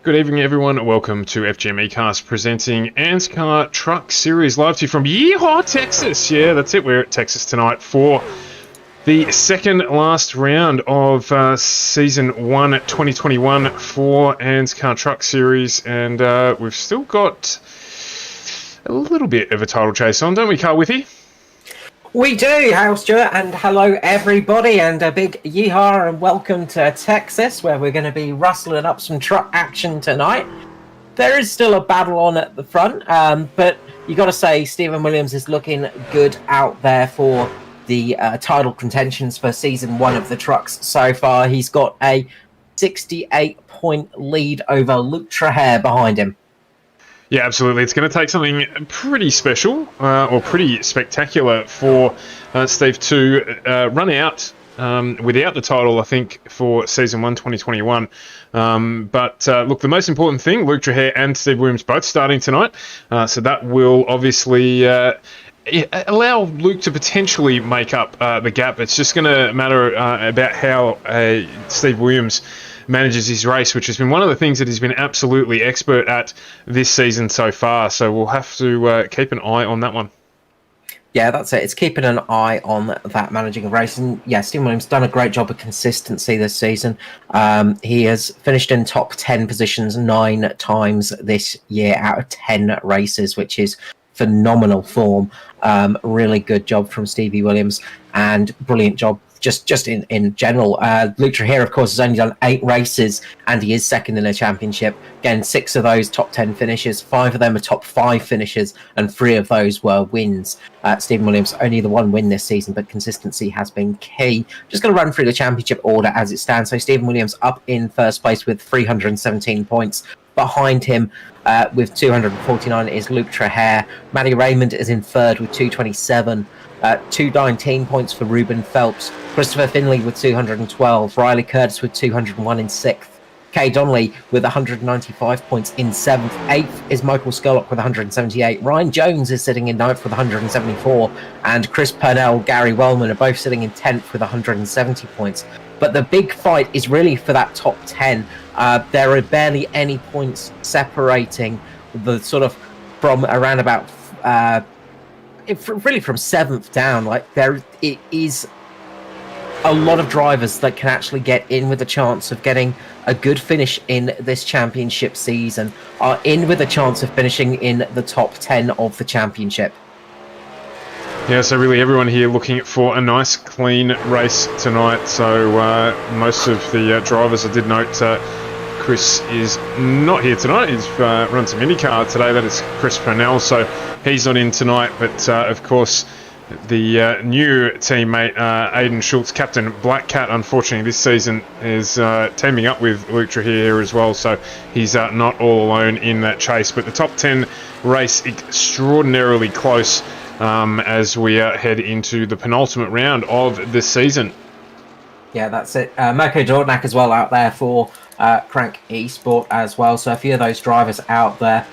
Good evening, everyone. Welcome to FGM Cast presenting ANZCAR Truck Series live to you from Yeehaw, Texas. Yeah, that's it. We're at Texas tonight for the second last round of Season 1 2021 for ANZCAR Truck Series. And we've still got a little bit of a title chase on, don't we, Carl Withy? We do, Hal Stewart, and hello everybody, and a big yeehaw and welcome to Texas, where we're going to be rustling up some truck action tonight. There is still a battle on at the front, but you got to say Stephen Williams is looking good out there for the title contentions for Season 1 of the trucks so far. He's got a 68-point lead over Luke Traher behind him. Yeah, absolutely. It's going to take something pretty special or pretty spectacular for Steve to run out without the title, I think, for Season 1 2021. But look, the most important thing, Luke Traher and Steve Williams both starting tonight. So that will obviously allow Luke to potentially make up the gap. It's just going to matter about how Steve Williams manages his race, which has been one of the things that he's been absolutely expert at this season so far. So we'll have to keep an eye on that one. Yeah, that's it. It's keeping an eye on that managing a race. And yeah, Steve Williams done a great job of consistency this season. He has finished in top 10 positions 9 times this year out of 10 races, which is phenomenal form. Really good job from Stevie Williams and brilliant job just in general. Luke Traher, of course, has only done 8 races and he is second in a championship. Again, 6 of those top 10 finishes, 5 of them are top 5 finishes, and 3 of those were wins. Stephen Williams only the 1 win this season, but consistency has been key. Just going to run through the championship order as it stands. So Stephen Williams up in first place with 317 points. Behind him with 249 is Luke Traher. Matty Raymond is in third with 227. 219 points for Ruben Phelps. Christopher Finley with 212. Riley Curtis with 201 in 6th. Kay Donnelly with 195 points in 7th. 8th is Michael Skurlock with 178. Ryan Jones is sitting in 9th with 174. And Chris Purnell, Gary Wellman are both sitting in 10th with 170 points. But the big fight is really for that top 10. There are barely any points separating the sort of from around about really from 7th down. Like it is a lot of drivers that can actually get in with a chance of getting a good finish in this championship season, are in with a chance of finishing in the top 10 of the championship. Yeah, so really everyone here looking for a nice, clean race tonight. So most of the drivers, I did note, Chris is not here tonight. He's run some IndyCar today. That is Chris Purnell, so he's not in tonight. But of course, the new teammate, Aiden Schultz, Captain Black Cat, unfortunately this season is teaming up with Luke Traher as well. So he's not all alone in that chase. But the top 10 race extraordinarily close as we head into the penultimate round of this season. Yeah, that's it. Mirko Dortnak as well out there for Crank Esport as well. So a few of those drivers out there.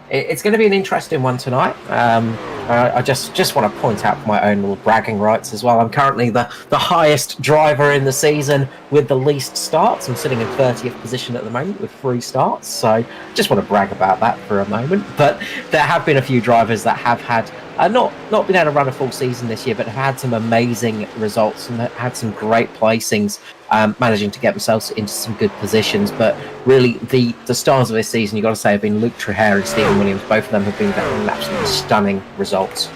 It's going to be an interesting one tonight. I just want to point out for my own little bragging rights as well. I'm currently the highest driver in the season with the least starts. I'm sitting in 30th position at the moment with 3 starts. So just want to brag about that for a moment. But there have been a few drivers that have had not been able to run a full season this year, but have had some amazing results and had some great placings, managing to get themselves into some good positions. But really, the stars of this season, you've got to say, have been Luke Traher and Stephen Williams. Both of them have been absolutely stunning results.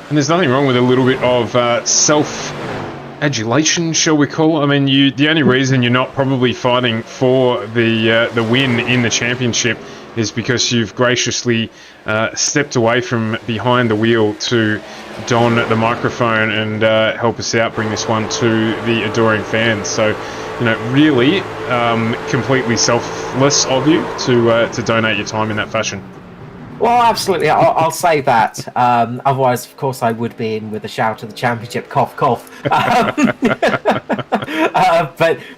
And there's nothing wrong with a little bit of self-adulation, shall we call it? I mean, the only reason you're not probably fighting for the win in the championship is because you've graciously stepped away from behind the wheel to don the microphone and help us out, bring this one to the adoring fans. So, really completely selfless of you to donate your time in that fashion. Well, absolutely. I'll say that. Otherwise, of course, I would be in with a shout of the championship, cough, cough.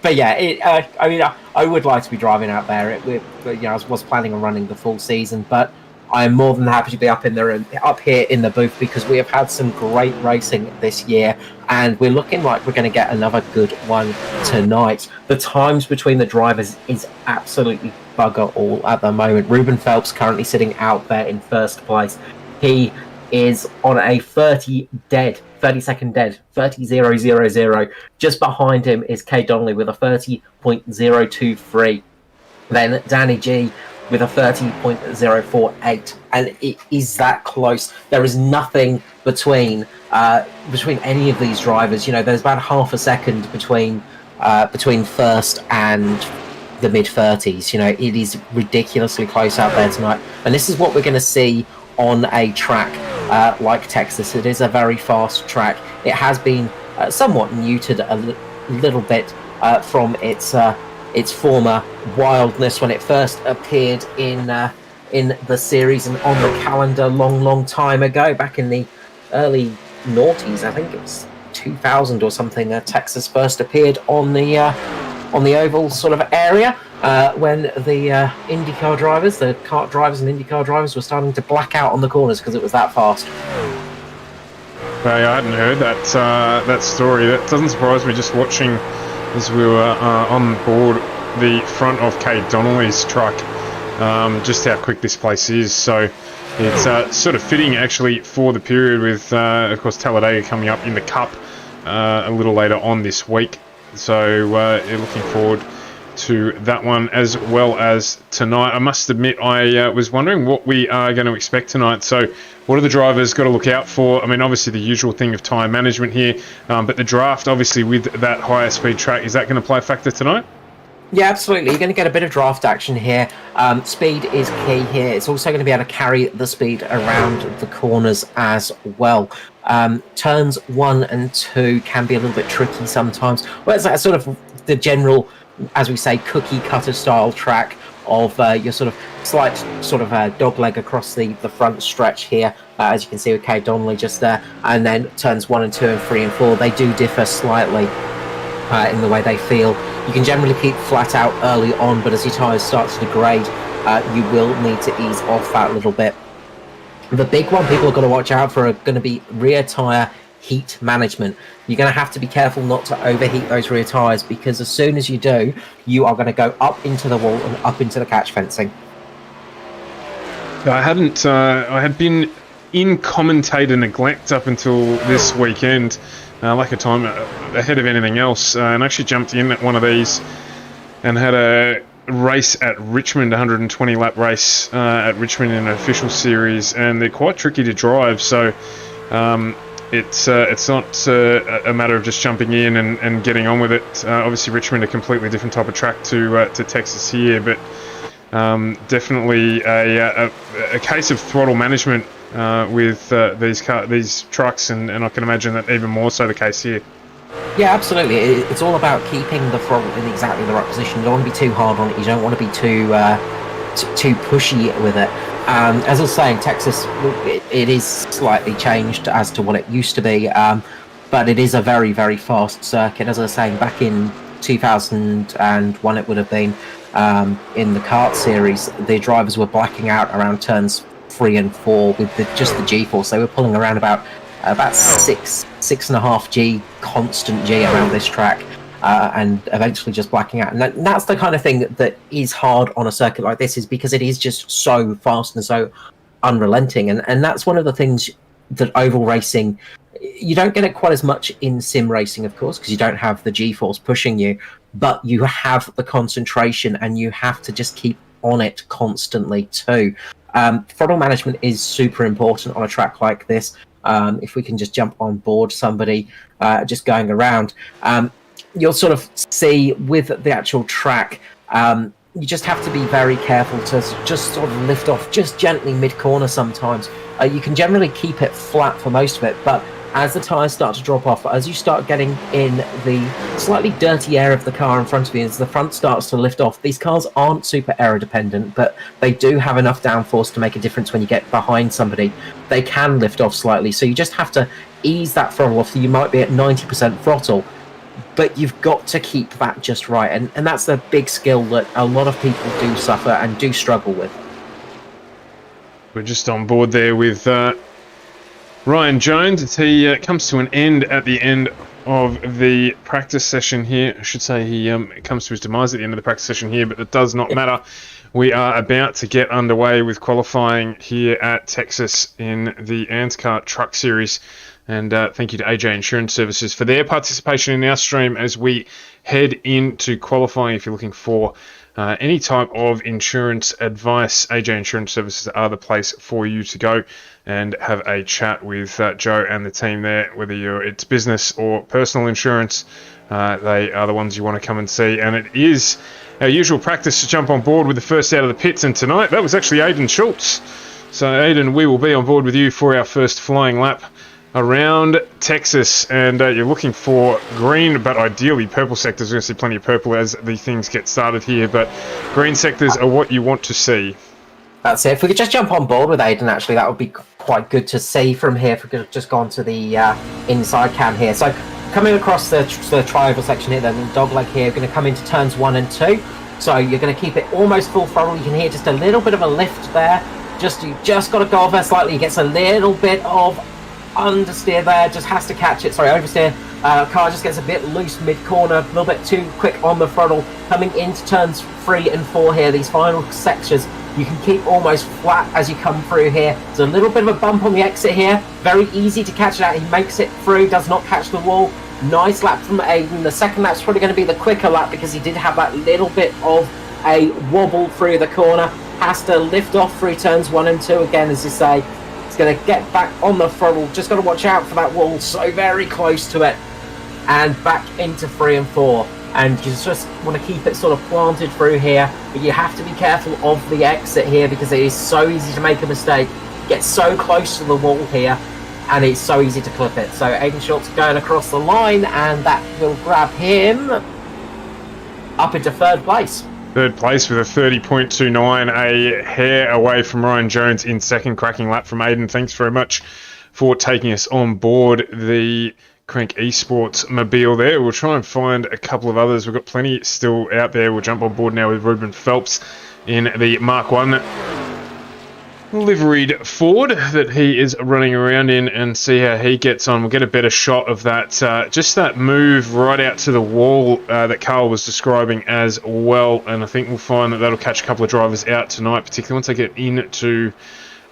But yeah, I mean, I would like to be driving out there. I was planning on running the full season, but I am more than happy to be up here in the booth, because we have had some great racing this year, and we're looking like we're going to get another good one tonight. The times between the drivers is absolutely bugger all at the moment. Ruben Phelps currently sitting out there in first place. He is on a 30 second dead, 30.000. Just behind him is Kay Donnelly with a 30.023. Then Danny G with a 30.048, and it is that close. There is nothing between any of these drivers. You know, there's about half a second between first and the mid-30s. You know, it is ridiculously close out there tonight, and this is what we're going to see on a track like Texas. It is a very fast track. It has been somewhat neutered a little bit from its former wildness when it first appeared in the series and on the calendar long time ago, back in the early noughties. I think it was 2000 or something. Texas first appeared on the oval sort of area when the IndyCar drivers, the kart drivers and IndyCar drivers, were starting to black out on the corners because it was that fast. I hadn't heard that story. That doesn't surprise me, just watching as we were on board the front of Kay Donnelly's truck, just how quick this place is. So it's sort of fitting actually for the period with, of course, Talladega coming up in the Cup a little later on this week. So you're looking forward to that one as well as tonight. I must admit, I was wondering what we are going to expect tonight. So what are the drivers got to look out for? I mean, obviously the usual thing of time management here, but the draft, obviously with that higher speed track, is that going to play a factor tonight? Yeah, absolutely. You're going to get a bit of draft action here. Speed is key here. It's also going to be able to carry the speed around the corners as well. Turns 1 and 2 can be a little bit tricky sometimes. Well, it's sort of the general, as we say, cookie cutter style track of your sort of slight sort of dog leg across the front stretch here, as you can see with Kay Donnelly just there. And then turns 1 and 2 and 3 and 4, they do differ slightly in the way they feel. You can generally keep flat out early on, but as your tyres start to degrade, you will need to ease off that a little bit. The big one people are going to watch out for are going to be rear tyre heat management. You're going to have to be careful not to overheat those rear tyres, because as soon as you do, you are going to go up into the wall and up into the catch fencing. I had been in commentator neglect up until this weekend, like a time ahead of anything else, and actually jumped in at one of these and had a race at Richmond, 120 lap race at Richmond in an official series, and they're quite tricky to drive. So it's not a matter of just jumping in and getting on with it. Obviously Richmond, a completely different type of track to Texas here, but definitely a case of throttle management with these trucks, and I can imagine that even more so the case here. Yeah, absolutely. It's all about keeping the throttle in exactly the right position. You don't want to be too hard on it. You don't want to be too pushy with it. As I was saying, Texas, it is slightly changed as to what it used to be, but it is a very, very fast circuit. As I was saying, back in 2001, it would have been, in the kart series, the drivers were blacking out around turns 3 and 4 with just the G-force. They were pulling around about 6.5 G constant G around this track, and eventually just blacking out. And that's the kind of thing that is hard on a circuit like this, is because it is just so fast and so unrelenting. And that's one of the things that oval racing, you don't get it quite as much in sim racing, of course, because you don't have the G-force pushing you, but you have the concentration and you have to just keep on it constantly too. Throttle management is super important on a track like this. If we can just jump on board somebody just going around, you'll sort of see with the actual track, you just have to be very careful to just sort of lift off just gently mid-corner sometimes. You can generally keep it flat for most of it, but as the tyres start to drop off, as you start getting in the slightly dirty air of the car in front of you, as the front starts to lift off, these cars aren't super aero dependent, but they do have enough downforce to make a difference when you get behind somebody. They can lift off slightly, so you just have to ease that throttle off. So you might be at 90% throttle, but you've got to keep that just right. And that's the big skill that a lot of people do suffer and do struggle with. We're just on board there with Ryan Jones as he comes to an end at the end of the practice session here. I should say he comes to his demise at the end of the practice session here, but it does not matter. We are about to get underway with qualifying here at Texas in the ANZCAR Truck Series. And thank you to AJ Insurance Services for their participation in our stream as we head into qualifying. If you're looking for any type of insurance advice, AJ Insurance Services are the place for you to go and have a chat with Joe and the team there, whether it's business or personal insurance. They are the ones you want to come and see. And it is our usual practice to jump on board with the first out of the pits. And tonight, that was actually Aidan Schultz. So, Aidan, we will be on board with you for our first flying lap around Texas. And you're looking for green, but ideally purple sectors. We're going to see plenty of purple as the things get started here. But green sectors are what you want to see. That's it. If we could just jump on board with Aidan, actually, that would be quite good to see from here. If we could have just gone to the inside cam here. So, coming across the triangle section here, then the dogleg here, we're going to come into turns 1 and 2. So you're going to keep it almost full throttle. You can hear just a little bit of a lift there. You just got to go off there slightly. He gets a little bit of understeer there. Just has to catch it. Sorry, oversteer. Car just gets a bit loose mid-corner. A little bit too quick on the throttle. Coming into turns 3 and 4 here. These final sections, you can keep almost flat as you come through here. There's a little bit of a bump on the exit here. Very easy to catch it out. He makes it through, does not catch the wall. Nice lap from Aidan. The second lap's probably going to be the quicker lap because he did have that little bit of a wobble through the corner. Has to lift off through turns 1 and 2 again, as you say. He's going to get back on the throttle. Just got to watch out for that wall. So very close to it. And back into 3 and 4. And you just want to keep it sort of planted through here, but you have to be careful of the exit here because it is so easy to make a mistake. Get so close to the wall here, and it's so easy to clip it. So Aidan Schultz going across the line, and that will grab him up into 3rd place. 3rd place with a 30.29, a hair away from Ryan Jones in 2nd. Cracking lap from Aidan. Thanks very much for taking us on board the Crank Esports mobile there. We'll try and find a couple of others. We've got plenty still out there. We'll jump on board now with Ruben Phelps in the Mark 1 liveried Ford that he is running around in and see how he gets on. We'll get a better shot of that, just that move right out to the wall that Carl was describing as well. And I think we'll find that that'll catch a couple of drivers out tonight, particularly once they get into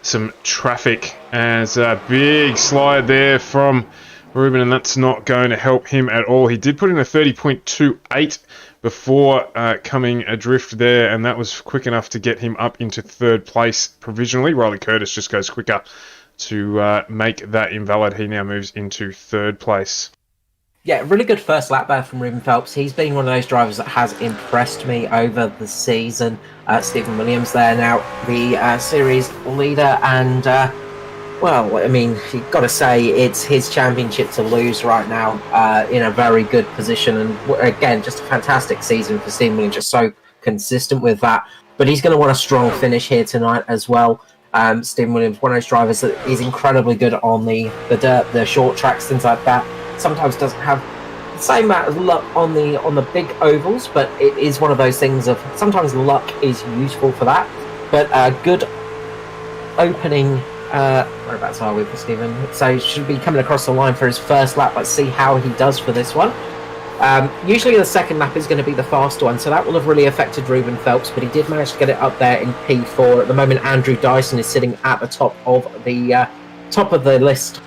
some traffic. As a big slide there from Ruben, and that's not going to help him at all. He did put in a 30.28 before coming adrift there, and that was quick enough to get him up into 3rd place provisionally. Riley Curtis just goes quicker to make that invalid. He now moves into 3rd place. Yeah, really good first lap there from Ruben Phelps. He's been one of those drivers that has impressed me over the season. Stephen Williams there now, the series leader, and well, I mean, you've got to say it's his championship to lose right now, in a very good position. And again, just a fantastic season for Stephen Williams, just so consistent with that. But he's going to want a strong finish here tonight as well. Stephen Williams, one of those drivers that is incredibly good on the dirt, the short tracks, things like that. Sometimes doesn't have the same amount of luck on the big ovals, but it is one of those things of sometimes luck is useful for that. But good opening. Whereabouts are we for Stephen? So he should be coming across the line for his first lap. Let's see how he does for this one. Usually the second lap is going to be the faster one, so that will have really affected Ruben Phelps, but he did manage to get it up there in P4. At the moment, Andrew Dyson is sitting at the top of the list.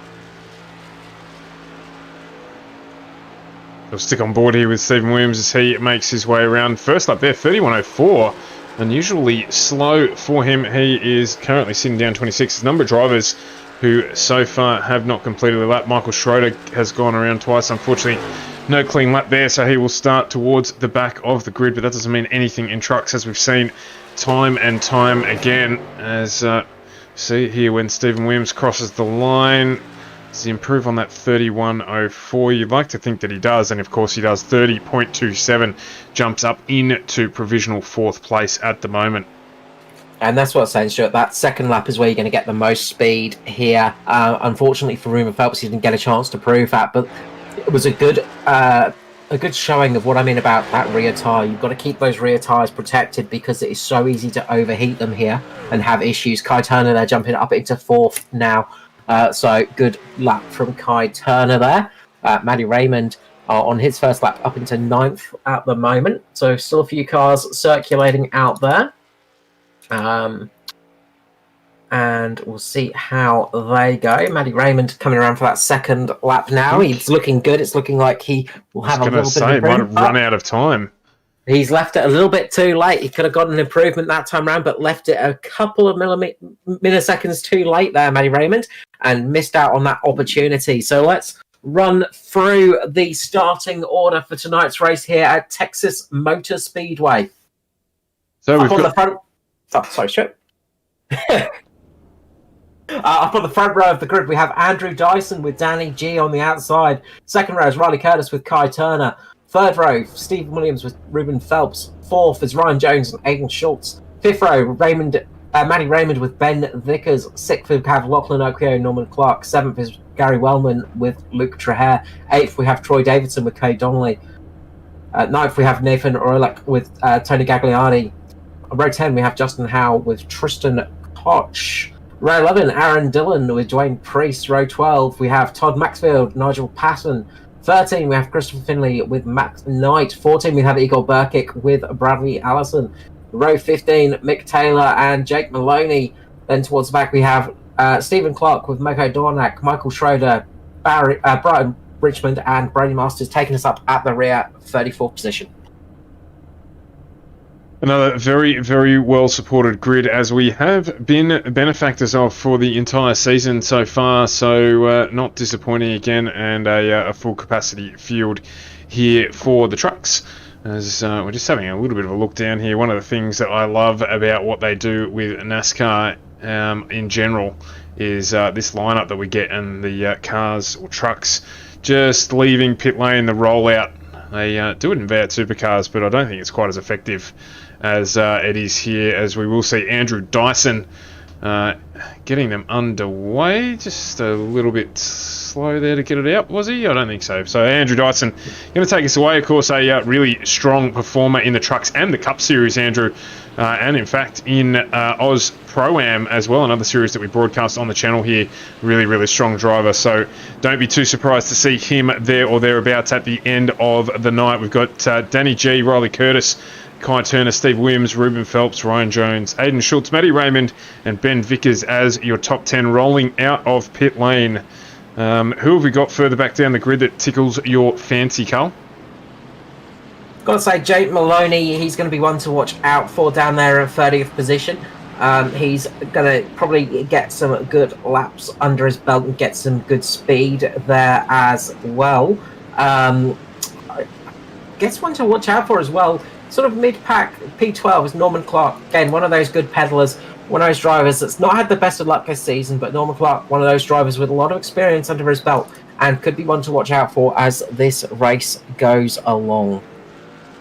We'll stick on board here with Stephen Williams as he makes his way around. First lap there, 31.04. Unusually slow for him. He is currently sitting down 26. There's a number of drivers who so far have not completed the lap. Michael Schroeder has gone around twice. Unfortunately, no clean lap there, so he will start towards the back of the grid, but that doesn't mean anything in trucks, as we've seen time and time again. As see here, when Stephen Williams crosses the line, does he improve on that 31.04? You'd like to think that he does, and of course he does. 30.27 jumps up into provisional 4th place at the moment. And that's what I'm saying, Stuart. That second lap is where you're going to get the most speed here. Unfortunately for Ruben Phelps, he didn't get a chance to prove that, but it was a good a good showing of what I mean about that rear tyre. You've got to keep those rear tyres protected because it is so easy to overheat them here and have issues. Kai Turner there jumping up into 4th now. So good lap from Kai Turner there. Matty Raymond on his first lap up into 9th at the moment. So still a few cars circulating out there. And we'll see how they go. Matty Raymond coming around for that second lap now. He's looking good. It's looking like he will have a little bit of improvement. Might have run out of time. He's left it a little bit too late. He could have gotten an improvement that time around, but left it a couple of milliseconds too late there, Matty Raymond, and missed out on that opportunity. So let's run through the starting order for tonight's race here at Texas Motor Speedway. So up on the front... Oh, sorry, Stuart. Up on the front row of the grid, we have Andrew Dyson with Danny G on the outside. Second row is Riley Curtis with Kai Turner. Third row, Stephen Williams with Ruben Phelps. Fourth is Ryan Jones and Aidan Schultz. Fifth row, Matty Raymond with Ben Vickers. Sixth, we have Lachlan Okio and Norman Clark. Seventh is Gary Wellman with Luke Traher. Eighth, we have Troy Davidson with Kay Donnelly. Ninth, we have Nathan Orlick with Tony Gagliardi. Row 10, we have Justin Howe with Tristan Koch. Row 11, Aaron Dillon with Dwayne Priest. Row 12, we have Todd Maxfield, Nigel Patton. 13, we have Christopher Finley with Matt Knight. 14, we have Igor Burkick with Bradley Allison. Row 15, Mick Taylor and Jake Maloney. Then towards the back, we have Stephen Clark with Mako Dornack, Michael Schroeder, Brian Richmond, and Brady Masters taking us up at the rear, 34th position. Another very, very well-supported grid, as we have been benefactors of for the entire season so far. So not disappointing again, and a full-capacity field here for the trucks. As we're just having a little bit of a look down here. One of the things that I love about what they do with NASCAR in general is this lineup that we get, and the cars or trucks just leaving pit lane, the rollout. They do it in V8 supercars, but I don't think it's quite as effective as it is here, as we will see Andrew Dyson getting them underway. Just a little bit slow there to get it out, was he? I don't think so. So Andrew Dyson going to take us away. Of course, a really strong performer in the trucks and the Cup Series, Andrew, and in fact in Oz Pro-Am as well, another series that we broadcast on the channel here. Really, really strong driver. So don't be too surprised to see him there or thereabouts at the end of the night. We've got Danny G, Riley Curtis, Kai Turner, Steve Williams, Ruben Phelps, Ryan Jones, Aidan Schultz, Matty Raymond, and Ben Vickers as your top 10 rolling out of pit lane. Who have we got further back down the grid that tickles your fancy, Carl? Got to say, Jake Maloney, he's going to be one to watch out for down there in 30th position. He's going to probably get some good laps under his belt and get some good speed there as well. I guess one to watch out for as well. Sort of mid-pack P12 is Norman Clark. Again, one of those good pedalers, one of those drivers that's not had the best of luck this season, but Norman Clark, one of those drivers with a lot of experience under his belt, and could be one to watch out for as this race goes along.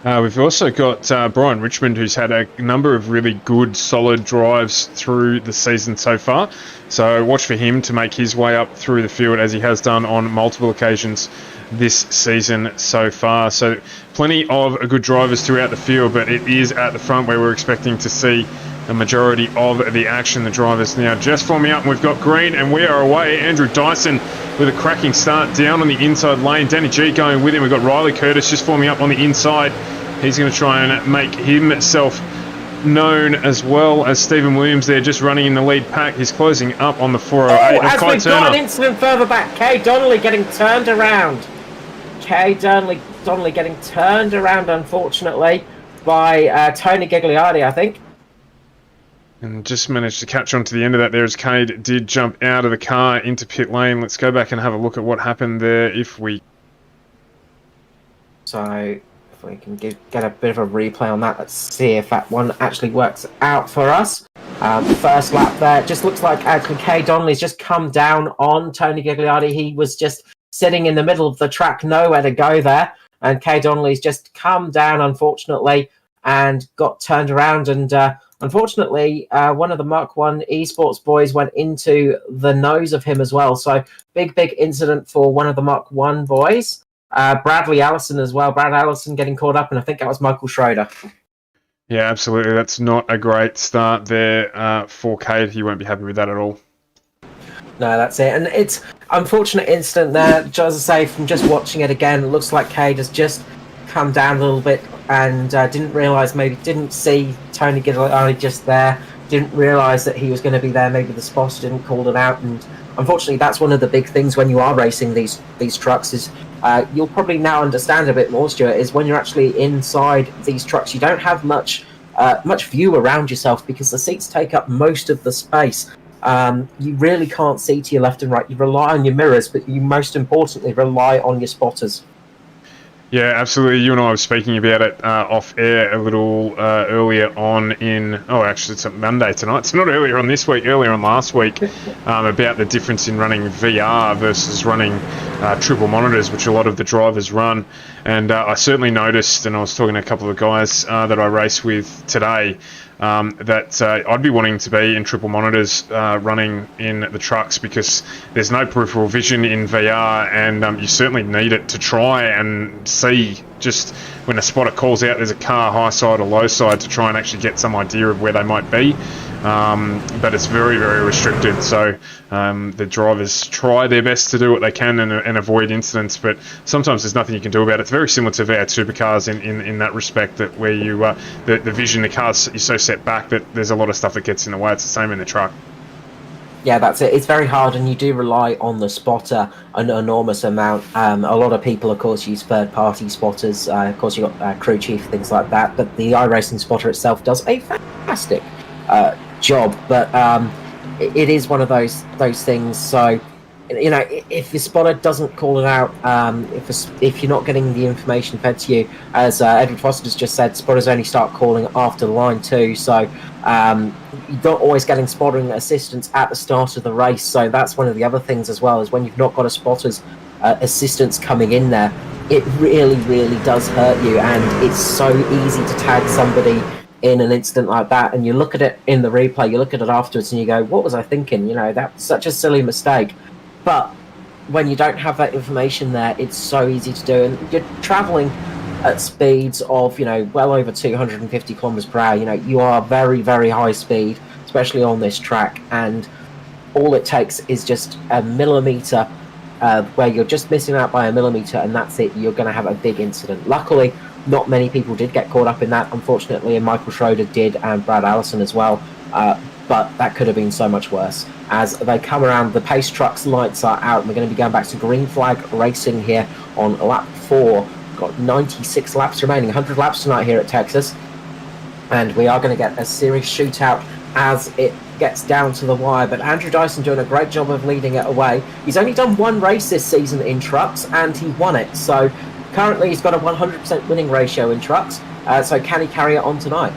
We've also got Brian Richmond, who's had a number of really good, solid drives through the season so far. So watch for him to make his way up through the field, as he has done on multiple occasions this season so far. So plenty of good drivers throughout the field, but it is at the front where we're expecting to see the majority of the action. The drivers now just forming up, and we've got green, and we are away. Andrew Dyson with a cracking start down on the inside lane. Danny G going with him. We've got Riley Curtis just forming up on the inside. He's going to try and make himself known, as well as Stephen Williams there just running in the lead pack. He's closing up on the 408. Oh, as we've got an incident further back, Kay Donnelly getting turned around. Kay Donnelly getting turned around, unfortunately, by Tony Gagliardi, I think. And just managed to catch on to the end of that there as Cade did jump out of the car into pit lane. Let's go back and have a look at what happened there if we... So if we can get a bit of a replay on that, let's see if that one actually works out for us. The first lap there, just looks like actually Kay Donnelly's just come down on Tony Gagliardi. He was just sitting in the middle of the track, nowhere to go there. And Kay Donnelly's just come down, unfortunately, and got turned around. And unfortunately, one of the Mark 1 esports boys went into the nose of him as well. So big incident for one of the Mark 1 boys. Bradley Allison as well. Brad Allison getting caught up, and I think that was Michael Schroeder. Yeah, absolutely. That's not a great start there for Cade. He won't be happy with that at all. No, that's it. And it's unfortunate incident there. As I say, from just watching it again, it looks like Cade has just come down a little bit and didn't realise, maybe didn't see Tony Giuliani just there, didn't realise that he was going to be there. Maybe the spotter didn't call it out. And unfortunately, that's one of the big things when you are racing these trucks is you'll probably now understand a bit more, Stuart, is when you're actually inside these trucks, you don't have much view around yourself because the seats take up most of the space. You really can't see to your left and right. You rely on your mirrors, but you most importantly rely on your spotters. Yeah, absolutely. You and I were speaking about it off air a little earlier on actually it's Monday tonight. It's not earlier on this week, earlier on last week, about the difference in running VR versus running triple monitors, which a lot of the drivers run. And I certainly noticed, and I was talking to a couple of guys that I race with today, that I'd be wanting to be in triple monitors running in the trucks because there's no peripheral vision in VR, and you certainly need it to try and see just when a spotter calls out there's a car high side or low side to try and actually get some idea of where they might be. But it's very, very restricted, so the drivers try their best to do what they can and avoid incidents, but sometimes there's nothing you can do about it. It's very similar to VR supercars in that respect, that where you the vision, the cars is so set back that there's a lot of stuff that gets in the way. It's the same in the truck. Yeah, that's it. It's very hard, and you do rely on the spotter an enormous amount. A lot of people, of course, use third-party spotters. Of course, you've got crew chief, things like that, but the iRacing spotter itself does a fantastic job, but it is one of those things. So, you know, if the spotter doesn't call it out, if you're not getting the information fed to you, as Edward Foster's just said, spotters only start calling after the line 2. So you're not always getting spotting assistance at the start of the race. So that's one of the other things as well, is when you've not got a spotter's assistance coming in there, it really, really does hurt you, and it's so easy to tag somebody in an incident like that, and you look at it in the replay, you look at it afterwards and you go, what was I thinking? You know, that's such a silly mistake. But when you don't have that information there, it's so easy to do, and you're traveling at speeds of, you know, well over 250 kilometers per hour. You know, you are very, very high speed, especially on this track, and all it takes is just a millimeter where you're just missing out by a millimeter, and that's it. You're going to have a big incident. Luckily, not many people did get caught up in that, unfortunately, and Michael Schroeder did, and Brad Allison as well. But that could have been so much worse. As they come around, the pace trucks lights are out, and we're going to be going back to green flag racing here on lap 4. Got 96 laps remaining, 100 laps tonight here at Texas, and we are going to get a serious shootout as it gets down to the wire. But Andrew Dyson doing a great job of leading it away. He's only done one race this season in trucks, and he won it. So currently he's got a 100% winning ratio in trucks. So can he carry it on tonight?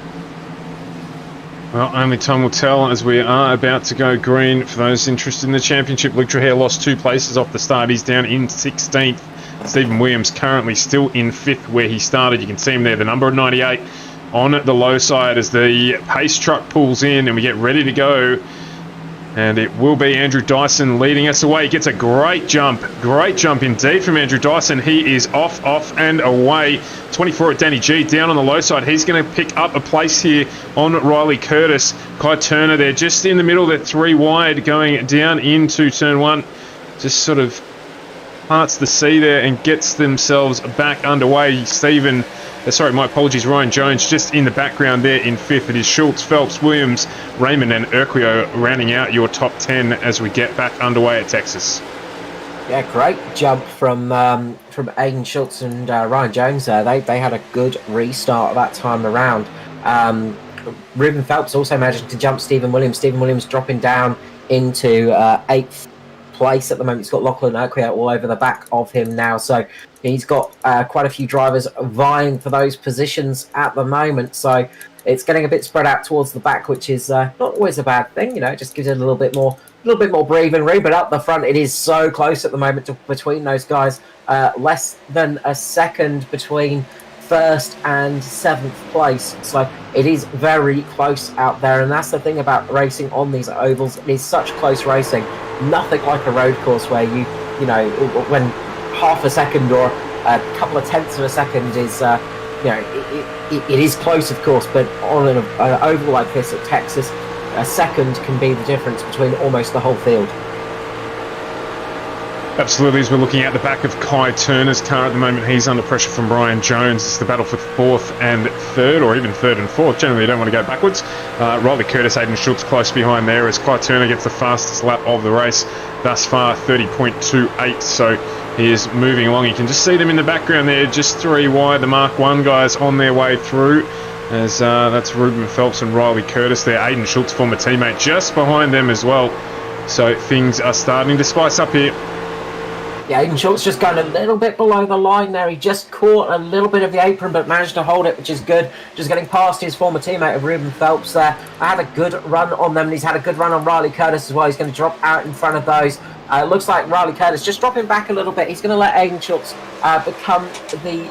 Well, only time will tell, as we are about to go green. For those interested in the championship, Luke Trujillo lost 2 places off the start. He's down in 16th. Stephen Williams currently still in 5th where he started. You can see him there, the number 98 on the low side as the pace truck pulls in and we get ready to go. And it will be Andrew Dyson leading us away. He gets a great jump indeed from Andrew Dyson. He is off and away. 24 at Danny G, down on the low side. He's going to pick up a place here on Riley Curtis. Kai Turner there, just in the middle. They're 3 wide going down into turn 1. Just sort of parts the sea there and gets themselves back underway. My apologies, Ryan Jones just in the background there in 5th. It is Schultz, Phelps, Williams, Raymond and Urquio rounding out your top 10 as we get back underway at Texas. Yeah, great jump from Aiden Schultz and Ryan Jones there. They had a good restart that time around. Ruben Phelps also managed to jump Stephen Williams. Stephen Williams dropping down into 8th place at the moment. He's got Lachlan Urquio all over the back of him now. So he's got quite a few drivers vying for those positions at the moment. So it's getting a bit spread out towards the back, which is not always a bad thing. You know, it just gives it a little bit more breathing room. But up the front, it is so close at the moment between those guys. Less than a second between 1st and 7th place. So it is very close out there. And that's the thing about racing on these ovals. It is such close racing. Nothing like a road course where you know, when half a second or a couple of tenths of a second is, it is close, of course, but on an oval like this at Texas, a second can be the difference between almost the whole field. Absolutely, as we're looking at the back of Kai Turner's car at the moment, he's under pressure from Brian Jones. It's the battle for fourth and third, or even third and fourth. Generally, you don't want to go backwards. Riley Curtis, Aidan Schultz close behind there as Kai Turner gets the fastest lap of the race thus far, 30.28. So he is moving along. You can just see them in the background there, just 3 wide. The Mark 1 guys on their way through. As that's Ruben Phelps and Riley Curtis there. Aidan Schultz, former teammate, just behind them as well. So things are starting to spice up here. Yeah, Aidan Schultz just going a little bit below the line there. He just caught a little bit of the apron, but managed to hold it, which is good. Just getting past his former teammate of Ruben Phelps there. I had a good run on them, and he's had a good run on Riley Curtis as well. He's going to drop out in front of those. It looks like Riley Curtis just dropping back a little bit. He's going to let Aidan Schultz become the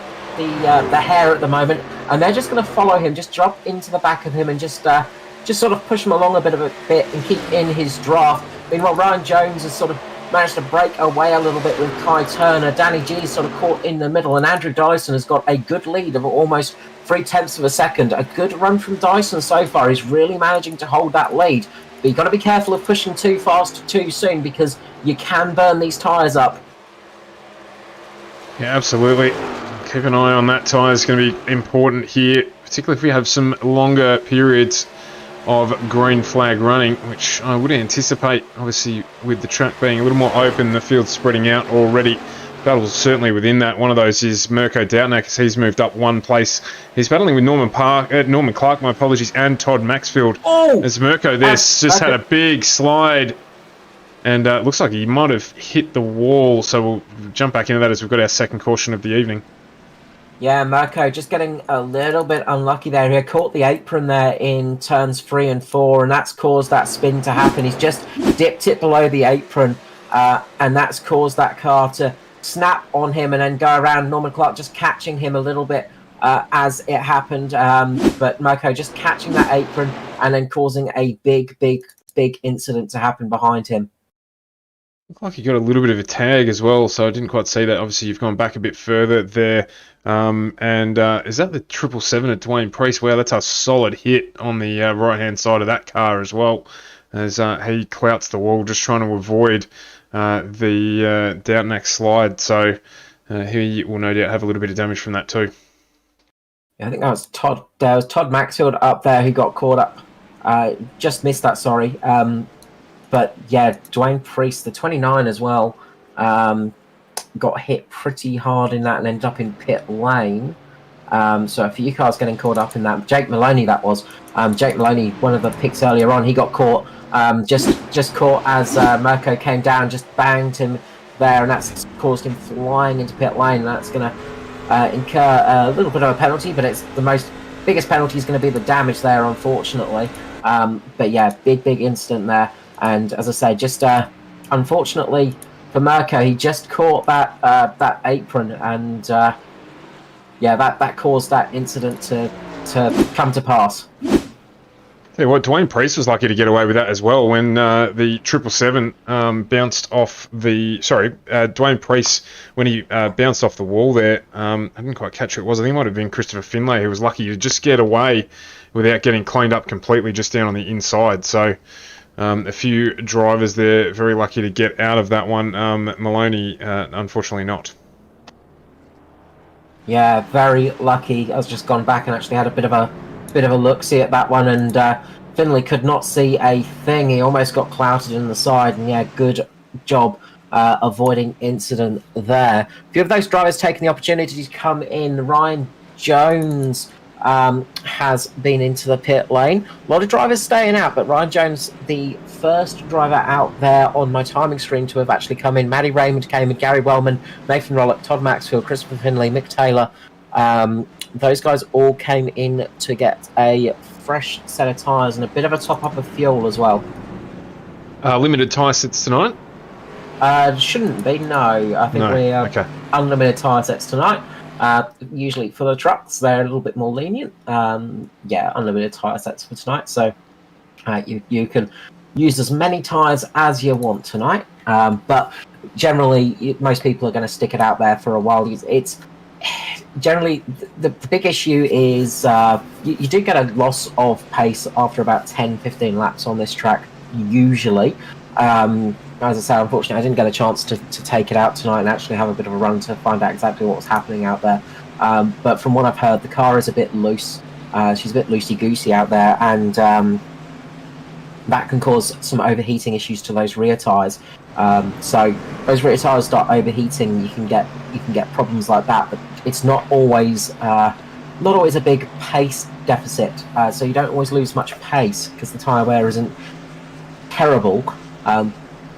hare at the moment, and they're just going to follow him, just drop into the back of him, and just sort of push him along a bit and keep in his draft. Meanwhile, Ryan Jones has sort of managed to break away a little bit with Kai Turner. Danny G sort of caught in the middle, and Andrew Dyson has got a good lead of almost 0.3 of a second. A good run from Dyson so far. He's really managing to hold that lead. But you've got to be careful of pushing too fast too soon, because you can burn these tyres up. Yeah, absolutely. Keep an eye on that tyre. It's going to be important here, particularly if we have some longer periods of green flag running, which I would anticipate, obviously, with the track being a little more open, the field spreading out already. Battles certainly within that. One of those is Mirko Doutnak, as he's moved up one place. He's battling with Norman Clark, my apologies, and Todd Maxfield. Oh! As Mirko there just had a big slide, and it looks like he might have hit the wall, so we'll jump back into that as we've got our second caution of the evening. Yeah, Mirko just getting a little bit unlucky there. He caught the apron there in turns 3 and 4, and that's caused that spin to happen. He's just dipped it below the apron, and that's caused that car to snap on him and then go around. Norman Clark just catching him a little bit as it happened, but Mirko just catching that apron and then causing a big incident to happen behind him. Looked like you got a little bit of a tag as well, so I didn't quite see that. Obviously, you've gone back a bit further there. Is that the 777 at Dwayne Priest? Wow, that's a solid hit on the right-hand side of that car as well, as he clouts the wall, just trying to avoid the Doutnak slide. So he will no doubt have a little bit of damage from that too. Yeah, I think that was Todd. There was Todd Maxfield up there who got caught up. Just missed that, sorry. But yeah, Dwayne Priest, the 29 as well, got hit pretty hard in that and ended up in pit lane. So a few cars getting caught up in that. Jake Maloney, that was. Jake Maloney, one of the picks earlier on, he got caught. Just caught as Mirko came down, just banged him there, and that's caused him flying into pit lane. And that's going to incur a little bit of a penalty, but it's the biggest penalty is going to be the damage there, unfortunately. But yeah, big incident there. And as I say, just unfortunately for Mirko, he just caught that apron, and that caused that incident to come to pass. Yeah, well, Dwayne Priest was lucky to get away with that as well when the 777 bounced off the... Dwayne Priest, when he bounced off the wall there, I didn't quite catch who it was. I think it might have been Christopher Finlay, who was lucky to just get away without getting cleaned up completely just down on the inside. So a few drivers there very lucky to get out of that one. Maloney, unfortunately not. Yeah, very lucky. I was just gone back and actually had a bit of a look-see at that one, and Finlay could not see a thing. He almost got clouted in the side, and yeah, good job avoiding incident there. A few of those drivers taking the opportunity to come in. Ryan Jones has been into the pit lane. A lot of drivers staying out, but Ryan Jones, the first driver out there on my timing screen to have actually come in. Matty Raymond came in, Gary Wellman, Nathan Rollock, Todd Maxfield, Christopher Finlay, Mick Taylor. Those guys all came in to get a fresh set of tyres and a bit of a top-up of fuel as well. Limited tyre sets tonight? Shouldn't be, no. I think we are unlimited tyre sets tonight. Usually for the trucks, they're a little bit more lenient. Unlimited tyre sets for tonight. So you can use as many tyres as you want tonight. But generally most people are going to stick it out there for a while. It's generally the big issue is you do get a loss of pace after about 10-15 laps on this track usually. As I say, unfortunately I didn't get a chance to take it out tonight and actually have a bit of a run to find out exactly what was happening out there, but from what I've heard, the car is a bit loose. She's a bit loosey-goosey out there, and that can cause some overheating issues to those rear tyres. So those rear tyres start overheating, you can get problems like that. But it's not always a big pace deficit. So you don't always lose much pace because the tyre wear isn't terrible.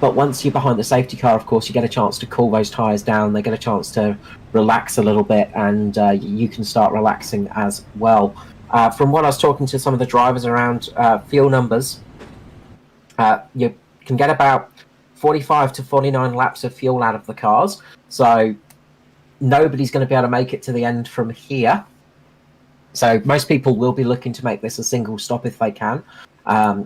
But once you're behind the safety car, of course, you get a chance to cool those tyres down. They get a chance to relax a little bit, and you can start relaxing as well. From what I was talking to some of the drivers around fuel numbers, you can get about 45 to 49 laps of fuel out of the cars. So nobody's going to be able to make it to the end from here. So most people will be looking to make this a single stop if they can. I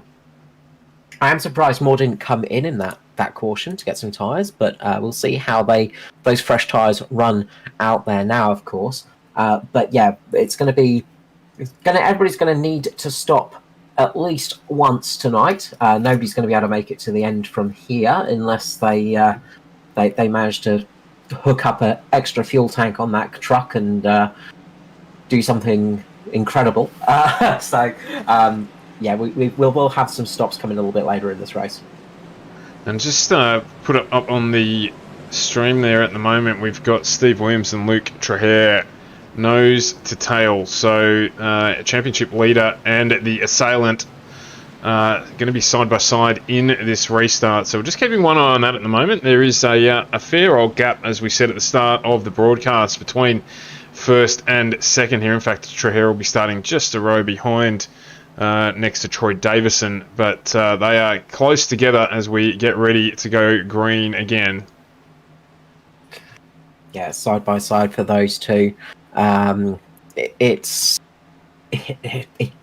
am surprised more didn't come in that caution to get some tyres, but we'll see how those fresh tyres run out there now, of course. But yeah, everybody's going to need to stop at least once tonight. Nobody's going to be able to make it to the end from here unless they manage to hook up an extra fuel tank on that truck and do something incredible. Yeah, we'll have some stops coming a little bit later in this race. And just put it up on the stream there at the moment, we've got Steve Williams and Luke Traher nose to tail. So championship leader and the assailant going to be side by side in this restart. So we're just keeping one eye on that at the moment. There is a fair old gap, as we said at the start of the broadcast, between first and second here. In fact, Traher will be starting just a row behind next to Troy Davison, but they are close together as we get ready to go green again. Yeah, side by side for those two. It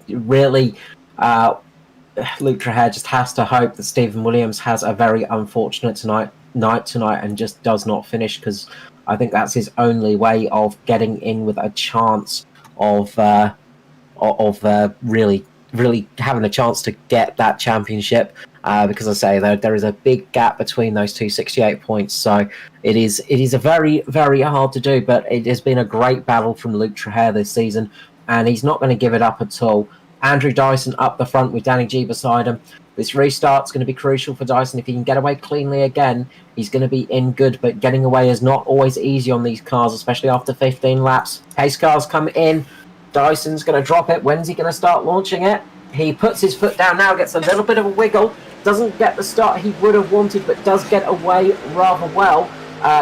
really Luke Traher just has to hope that Stephen Williams has a very unfortunate night tonight and just does not finish, because I think that's his only way of getting in with a chance of really having a chance to get that championship, because I say there is a big gap between those two, 68 points. So it is a very, very hard to do, but it has been a great battle from Luke Traher this season, and he's not going to give it up at all. Andrew Dyson up the front with Danny G beside him. This restart's going to be crucial for Dyson. If he can get away cleanly again, he's going to be in good, but getting away is not always easy on these cars, especially after 15 laps. Pace cars come in. Dyson's going to drop it. When's he going to start launching it? He puts his foot down now, gets a little bit of a wiggle. Doesn't get the start he would have wanted, but does get away rather well.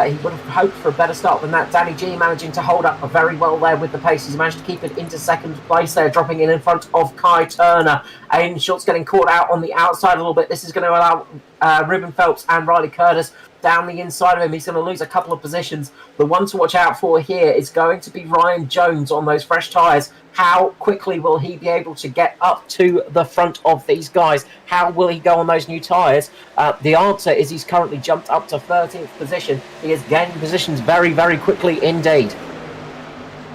He would have hoped for a better start than that. Danny G managing to hold up very well there with the pace. He's managed to keep it into second place there, dropping in front of Kai Turner. Aiden Schultz getting caught out on the outside a little bit. This is going to allow Ruben Phelps and Riley Curtis down the inside of him. He's going to lose a couple of positions. The one to watch out for here is going to be Ryan Jones on those fresh tyres. How quickly will he be able to get up to the front of these guys? How will he go on those new tyres? The answer is he's currently jumped up to 13th position. He is gaining positions very, very quickly indeed.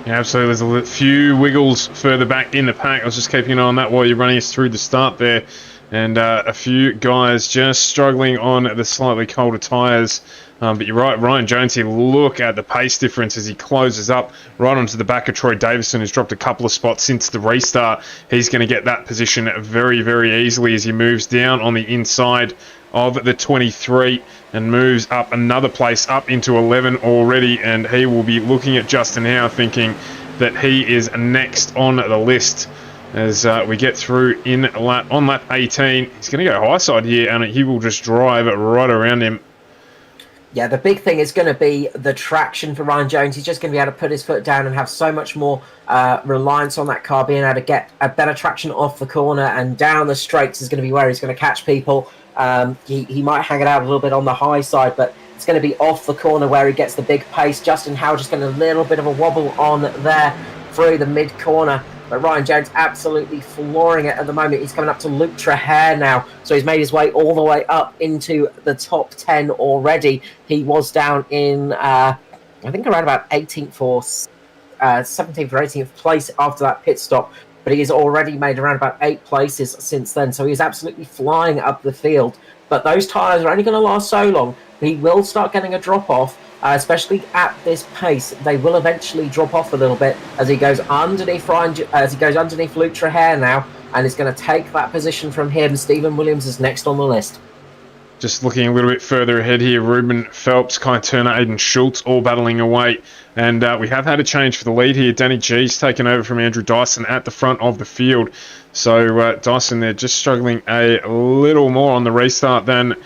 Yeah, absolutely. There's a few wiggles further back in the pack. I was just keeping an eye on that while you're running us through the start there. And a few guys just struggling on the slightly colder tyres. But you're right, Ryan Jones here, look at the pace difference as he closes up right onto the back of Troy Davison, who's dropped a couple of spots since the restart. He's going to get that position very, very easily as he moves down on the inside of the 23 and moves up another place, up into 11 already. And he will be looking at Justin Howe, thinking that he is next on the list. As we get through on lap 18, he's going to go high side here, and he will just drive right around him. Yeah, the big thing is going to be the traction for Ryan Jones. He's just going to be able to put his foot down and have so much more reliance on that car being able to get a better traction off the corner, and down the straights is going to be where he's going to catch people. He might hang it out a little bit on the high side, but it's going to be off the corner where he gets the big pace. Justin Howe just getting a little bit of a wobble on there through the mid-corner. But Ryan Jones absolutely flooring it at the moment. He's coming up to Luke Trahair now. So he's made his way all the way up into the top 10 already. He was down in, I think, around about 18th or 17th or 18th place after that pit stop. But he has already made around about 8 places since then. So he's absolutely flying up the field. But those tyres are only going to last so long. He will start getting a drop-off. Especially at this pace, they will eventually drop off a little bit as he goes underneath Luke Trahair now, and is going to take that position from him. Stephen Williams is next on the list. Just looking a little bit further ahead here, Ruben Phelps, Kai Turner, Aidan Schultz all battling away. And we have had a change for the lead here. Danny G's taken over from Andrew Dyson at the front of the field. So Dyson there just struggling a little more on the restart than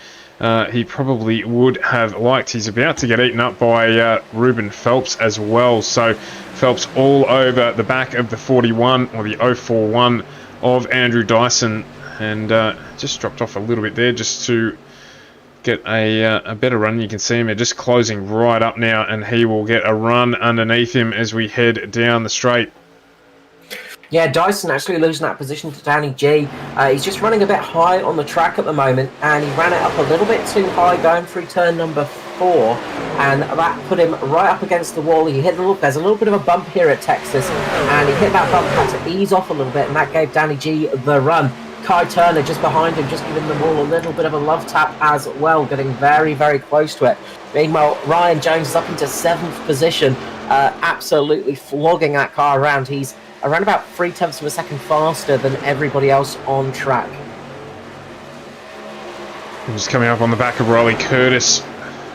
he probably would have liked. He's about to get eaten up by Ruben Phelps as well. So Phelps all over the back of the 41 or the 041 of Andrew Dyson, and just dropped off a little bit there just to get a better run. You can see him just closing right up now, and he will get a run underneath him as we head down the straight. Yeah, Dyson actually losing that position to Danny G. He's just running a bit high on the track at the moment, and he ran it up a little bit too high going through turn number 4, and that put him right up against the wall. He hit there's a little bit of a bump here at Texas, and he hit that bump, had to ease off a little bit, and that gave Danny G the run. Kai Turner just behind him, just giving the wall a little bit of a love tap as well, getting very, very close to it. Meanwhile, Ryan Jones is up into 7th position, absolutely flogging that car around. He's around about 0.3 of a second faster than everybody else on track. Just coming up on the back of Riley Curtis,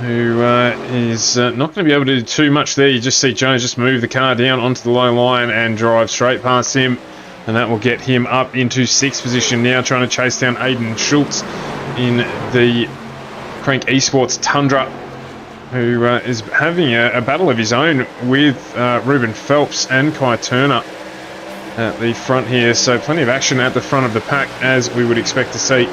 who is not going to be able to do too much there. You just see Jones just move the car down onto the low line and drive straight past him. And that will get him up into 6th position now, trying to chase down Aidan Schultz in the Crank Esports Tundra, who is having a battle of his own with Ruben Phelps and Kai Turner at the front here. So plenty of action at the front of the pack, as we would expect to see.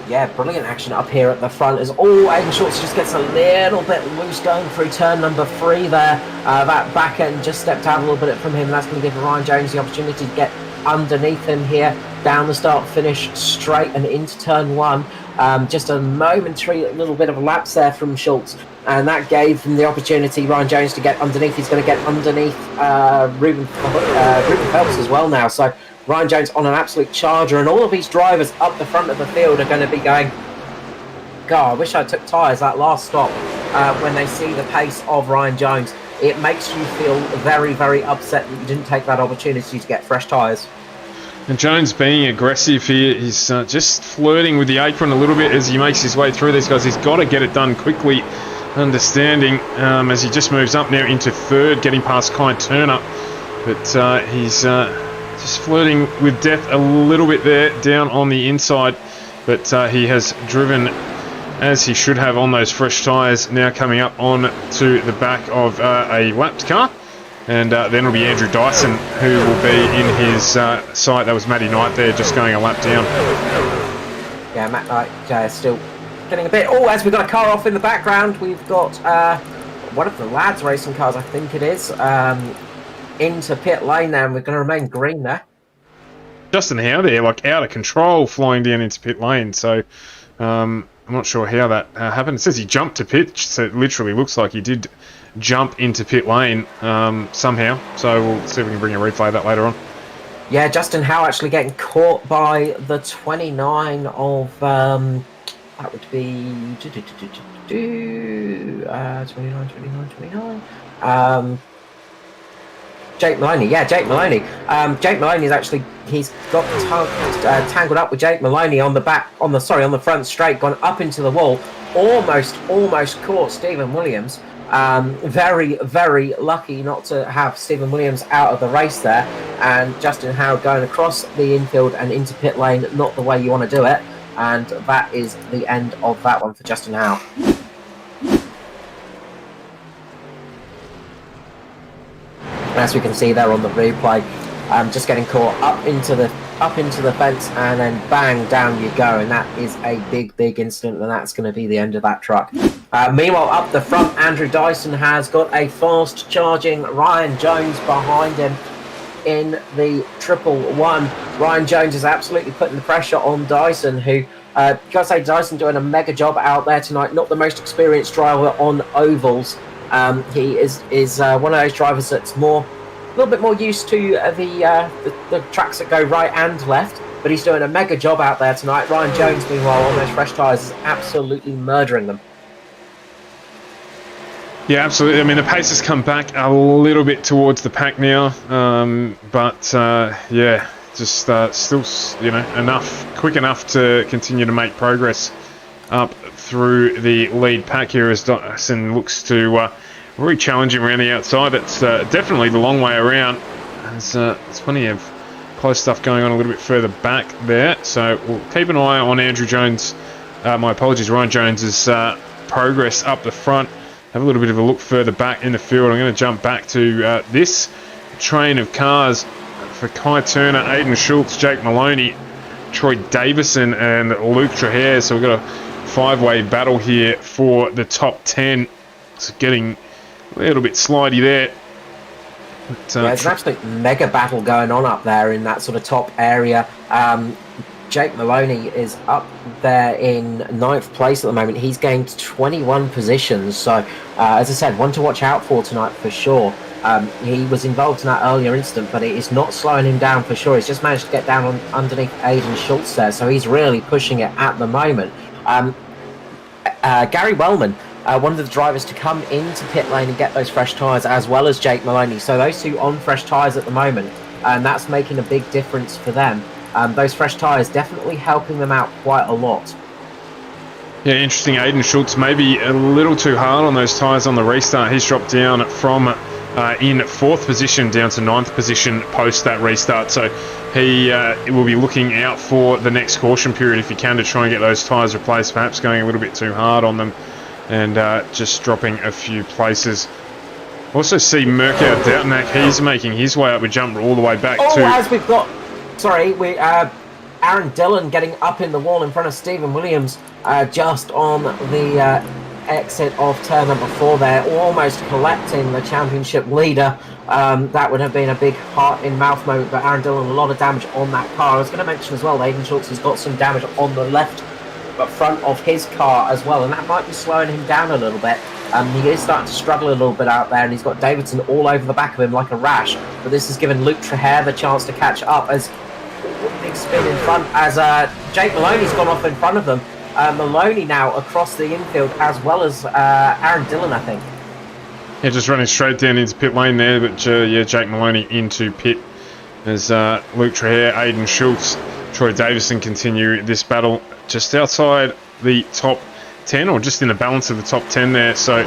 Yeah, brilliant action up here at the front as Aidan Schultz just gets a little bit loose going through turn number 3 there. That back end just stepped out a little bit from him, and that's going to give Ryan Jones the opportunity to get underneath him here, down the start finish straight and into turn 1. Just a momentary little bit of a lapse there from Schultz, and that gave him the opportunity, Ryan Jones, to get underneath. He's going to get underneath Ruben Phelps as well now. So Ryan Jones on an absolute charger, and all of these drivers up the front of the field are going to be going, God, I wish I took tyres that last stop. When they see the pace of Ryan Jones, it makes you feel very, very upset that you didn't take that opportunity to get fresh tyres. And Jones being aggressive here, he's just flirting with the apron a little bit as he makes his way through these guys. He's got to get it done quickly, understanding as he just moves up now into 3rd, getting past Kai Turner. But he's just flirting with death a little bit there down on the inside. But he has driven as he should have on those fresh tyres, now coming up on to the back of a lapped car. And then it'll be Andrew Dyson who will be in his sight. That was Matty Knight there, just going a lap down. Yeah, Matt Knight still getting a bit... Oh, as we've got a car off in the background, we've got one of the lads racing cars, I think it is, into pit lane now, and we're going to remain green there. Justin Howe there, like out of control, flying down into pit lane. So I'm not sure how that happened. It says he jumped to pit, so it literally looks like he did jump into pit lane somehow. So we'll see if we can bring a replay of that later on. Yeah, Justin Howe actually getting caught by the 29 of that would be 29. Jake Maloney. Yeah, Jake Maloney. Jake Maloney is actually, he's got tangled up with Jake Maloney on the front straight, gone up into the wall, almost caught Stephen Williams. Very, very lucky not to have Stephen Williams out of the race there, and Justin Howe going across the infield and into pit lane, not the way you want to do it, and that is the end of that one for Justin Howe. As we can see there on the replay, just getting caught up into the fence, and then bang, down you go, and that is a big incident, and that's going to be the end of that truck. Meanwhile, up the front, Andrew Dyson has got a fast charging Ryan Jones behind him. in the 111. Ryan Jones is absolutely putting the pressure on Dyson, who, gotta say, Dyson doing a mega job out there tonight. Not the most experienced driver on ovals. He is one of those drivers that's a little bit more used to the tracks that go right and left, but he's doing a mega job out there tonight. Ryan Jones, meanwhile, on those fresh tyres, is absolutely murdering them. Yeah, absolutely. I mean, the pace has come back a little bit towards the pack now, but yeah, just still, quick enough to continue to make progress up through the lead pack here as Dyson looks to really challenge him around the outside. It's definitely the long way around. There's plenty of close stuff going on a little bit further back there, so we'll keep an eye on Ryan Jones's progress up the front. Have a little bit of a look further back in the field. I'm going to jump back to this train of cars for Kai Turner, Aidan Schultz, Jake Maloney, Troy Davison and Luke Trahere. So we've got a five-way battle here for the top 10. It's getting a little bit slidey there. But, there's an absolute mega battle going on up there in that sort of top area. Jake Maloney is up there in 9th place at the moment. He's gained 21 positions. So, as I said, one to watch out for tonight for sure. He was involved in that earlier incident, but it is not slowing him down for sure. He's just managed to get down underneath Aidan Schultz there, so he's really pushing it at the moment. Gary Wellman, one of the drivers to come into pit lane and get those fresh tyres, as well as Jake Maloney. So those two on fresh tyres at the moment, and that's making a big difference for them. Those fresh tyres definitely helping them out quite a lot. Yeah, interesting. Aidan Schultz maybe a little too hard on those tyres on the restart. He's dropped down from in 4th position down to 9th position post that restart. So he will be looking out for the next caution period if he can to try and get those tyres replaced, perhaps going a little bit too hard on them and just dropping a few places. Also see Mirko Doutnak, he's making his way up. We jump all the way back to... as we've got... Sorry, Aaron Dillon getting up in the wall in front of Stephen Williams just on the exit of turn number 4 there, almost collecting the championship leader. That would have been a big heart-in-mouth moment, but Aaron Dillon, a lot of damage on that car. I was going to mention as well, Aidan Schultz has got some damage on the left front of his car as well, and that might be slowing him down a little bit. He is starting to struggle a little bit out there, and he's got Davidson all over the back of him like a rash, but this has given Luke Trahere the chance to catch up as big spin in front as Jake Maloney's gone off in front of them. Maloney now across the infield as well as Aaron Dillon, I think. Yeah, just running straight down into pit lane there, but Jake Maloney into pit as Luke Trahere, Aidan Schultz, Troy Davison continue this battle just outside the top 10, or just in the balance of the top 10 there. So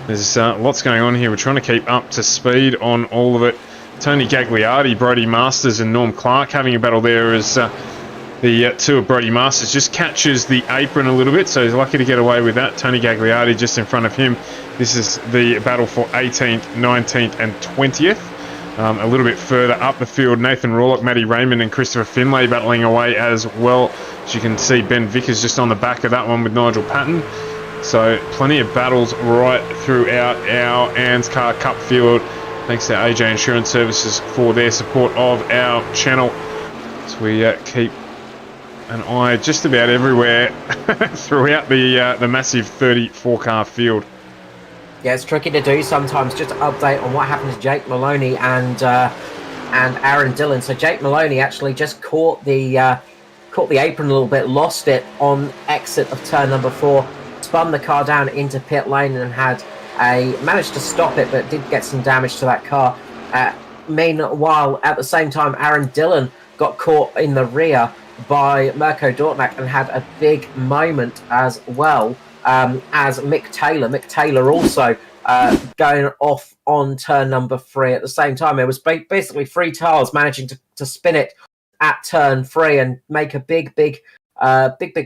there's lots going on here. We're trying to keep up to speed on all of it. Tony Gagliardi, Brody Masters and Norm Clark having a battle there as the two of Brody Masters just catches the apron a little bit, so he's lucky to get away with that. Tony Gagliardi just in front of him. This is the battle for 18th, 19th and 20th. A little bit further up the field, Nathan Rawlock, Matty Raymond and Christopher Finlay battling away as well. As you can see, Ben Vickers just on the back of that one with Nigel Patton. So plenty of battles right throughout our ANZCAR Cup field. Thanks to AJ Insurance Services for their support of our channel. So we keep an eye just about everywhere throughout the massive 34-car field. Yeah, it's tricky to do sometimes. Just to update on what happened to Jake Maloney and Aaron Dillon. So Jake Maloney actually just caught the apron a little bit, lost it on exit of turn number 4, spun the car down into pit lane and managed to stop it, but did get some damage to that car. Meanwhile, at the same time, Aaron Dillon got caught in the rear by Mirko Doutnak and had a big moment as well. As Mick Taylor also going off on turn number 3 at the same time. It was basically 3 cars managing to spin it at turn 3 and make a big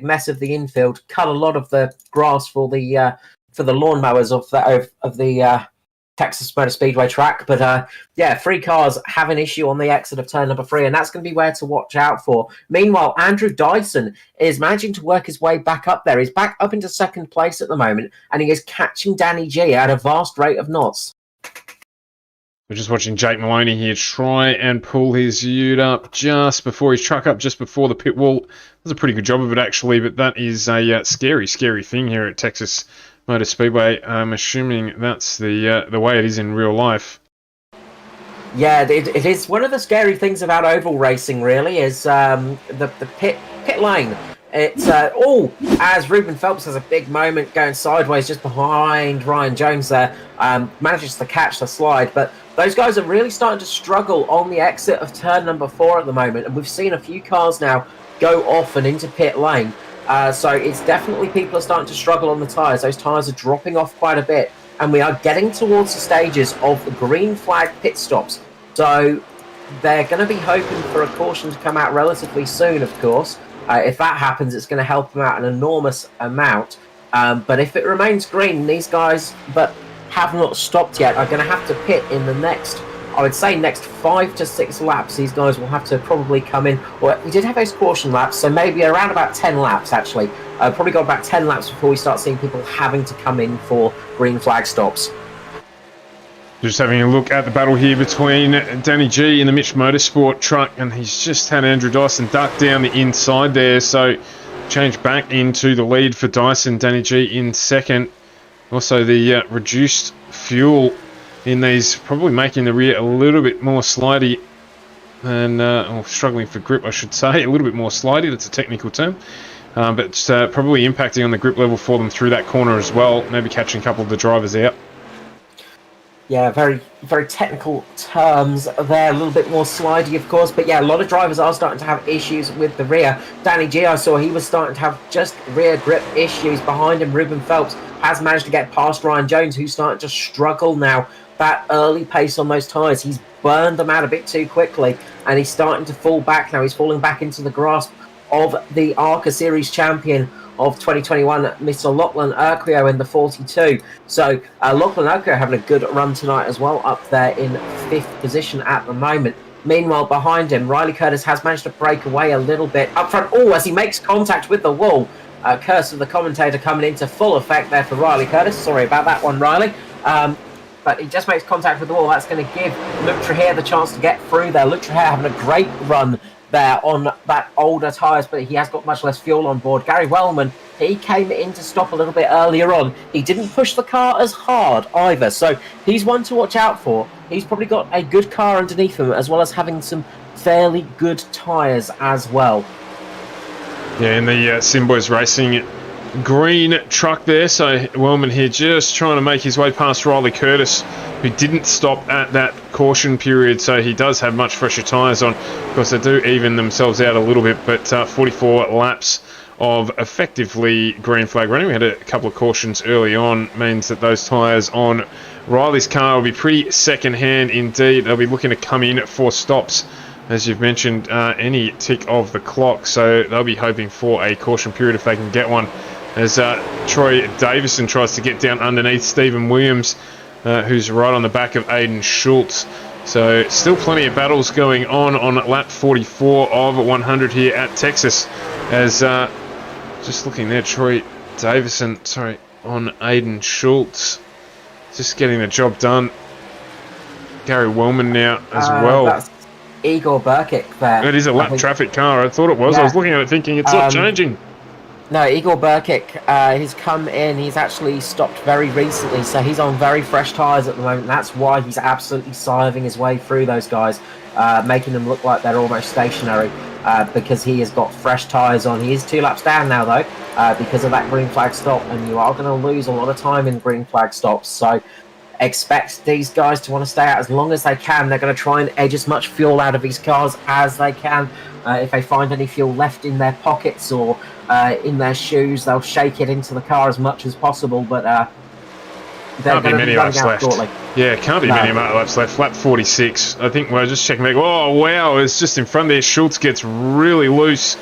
mess of the infield, cut a lot of the grass for the lawnmowers of the Texas Motor Speedway track. But 3 cars have an issue on the exit of turn number 3, and that's going to be where to watch out for. Meanwhile, Andrew Dyson is managing to work his way back up there. He's back up into 2nd place at the moment, and he is catching Danny G at a vast rate of knots. We're just watching Jake Maloney here try and pull his ute up just before his truck up, just before the pit wall. Does a pretty good job of it, actually, but that is a scary, scary thing here at Texas Motor Speedway. I'm assuming that's the way it is in real life. Yeah, it is one of the scary things about oval racing, really, is the pit lane. It's as Ruben Phelps has a big moment going sideways just behind Ryan Jones there, manages to catch the slide, but those guys are really starting to struggle on the exit of turn number 4 at the moment, and we've seen a few cars now go off and into pit lane. So it's definitely people are starting to struggle on the tyres. Those tyres are dropping off quite a bit, and we are getting towards the stages of the green flag pit stops. So they're going to be hoping for a caution to come out relatively soon, of course. If that happens, it's going to help them out an enormous amount. But if it remains green, these guys that have not stopped yet are going to have to pit in the next, I would say, next 5 to 6 laps. These guys will have to probably come in. Well, we did have those caution laps, so maybe around about 10 laps, actually. Probably got about 10 laps before we start seeing people having to come in for green flag stops. Just having a look at the battle here between Danny G in the Mitch Motorsport truck, and he's just had Andrew Dyson duck down the inside there, so change back into the lead for Dyson. Danny G in second. Also the reduced fuel in these probably making the rear a little bit more slidey, and or struggling for grip, I should say, a little bit more slidey, that's a technical term. But probably impacting on the grip level for them through that corner as well, maybe catching a couple of the drivers out. Yeah, very, very technical terms there, a little bit more slidey, of course. But yeah, a lot of drivers are starting to have issues with the rear. Danny G, I saw he was starting to have just rear grip issues. Behind him, Ruben Phelps has managed to get past Ryan Jones, who's starting to struggle now. That early pace on those tyres, he's burned them out a bit too quickly, and he's starting to fall back now. He's falling back into the grasp of the ARCA Series champion of 2021, Mr. Lachlan Urquio in the 42. So Lachlan Urquio having a good run tonight as well, up there in 5th position at the moment. Meanwhile, behind him, Riley Curtis has managed to break away a little bit up front. Oh, as he makes contact with the wall. Curse of the commentator coming into full effect there for Riley Curtis. Sorry about that one, Riley. But he just makes contact with the wall. That's going to give Luke Trahir the chance to get through there. Luke Trahir having a great run there on that older tyres, but he has got much less fuel on board. Gary Wellman, he came in to stop a little bit earlier on. He didn't push the car as hard either, so he's one to watch out for. He's probably got a good car underneath him, as well as having some fairly good tyres as well. Yeah, in the Simboys Racing green truck there, so Wellman here just trying to make his way past Riley Curtis, who didn't stop at that caution period, so he does have much fresher tyres on. Of course, they do even themselves out a little bit, but 44 laps of effectively green flag running. We had a couple of cautions early on, means that those tyres on Riley's car will be pretty second-hand indeed. They'll be looking to come in for stops, as you've mentioned, any tick of the clock, so they'll be hoping for a caution period if they can get one, as Troy Davison tries to get down underneath Stephen Williams, who's right on the back of Aiden Schultz. So still plenty of battles going on lap 44 of 100 here at Texas, as just looking there, Troy Davison, on Aiden Schultz, just getting the job done. Gary Wellman now as well. That's Igor Burkic there. It is a lap traffic car. I thought it was. Yeah. I was looking at it thinking it's not changing. No, Igor Burkic, he's come in. He's actually stopped very recently, so he's on very fresh tyres at the moment. That's why he's absolutely siving his way through those guys, making them look like they're almost stationary, because he has got fresh tyres on. He is 2 laps down now, though, because of that green flag stop, and you are going to lose a lot of time in green flag stops. So expect these guys to want to stay out as long as they can. They're going to try and edge as much fuel out of these cars as they can. If they find any fuel left in their pockets or in their shoes, they'll shake it into the car as much as possible, but can't be many laps left. Shortly. Yeah, can't be many laps left. Lap 46. I think we're just checking back. Oh, wow, it's just in front there. Schultz gets really loose.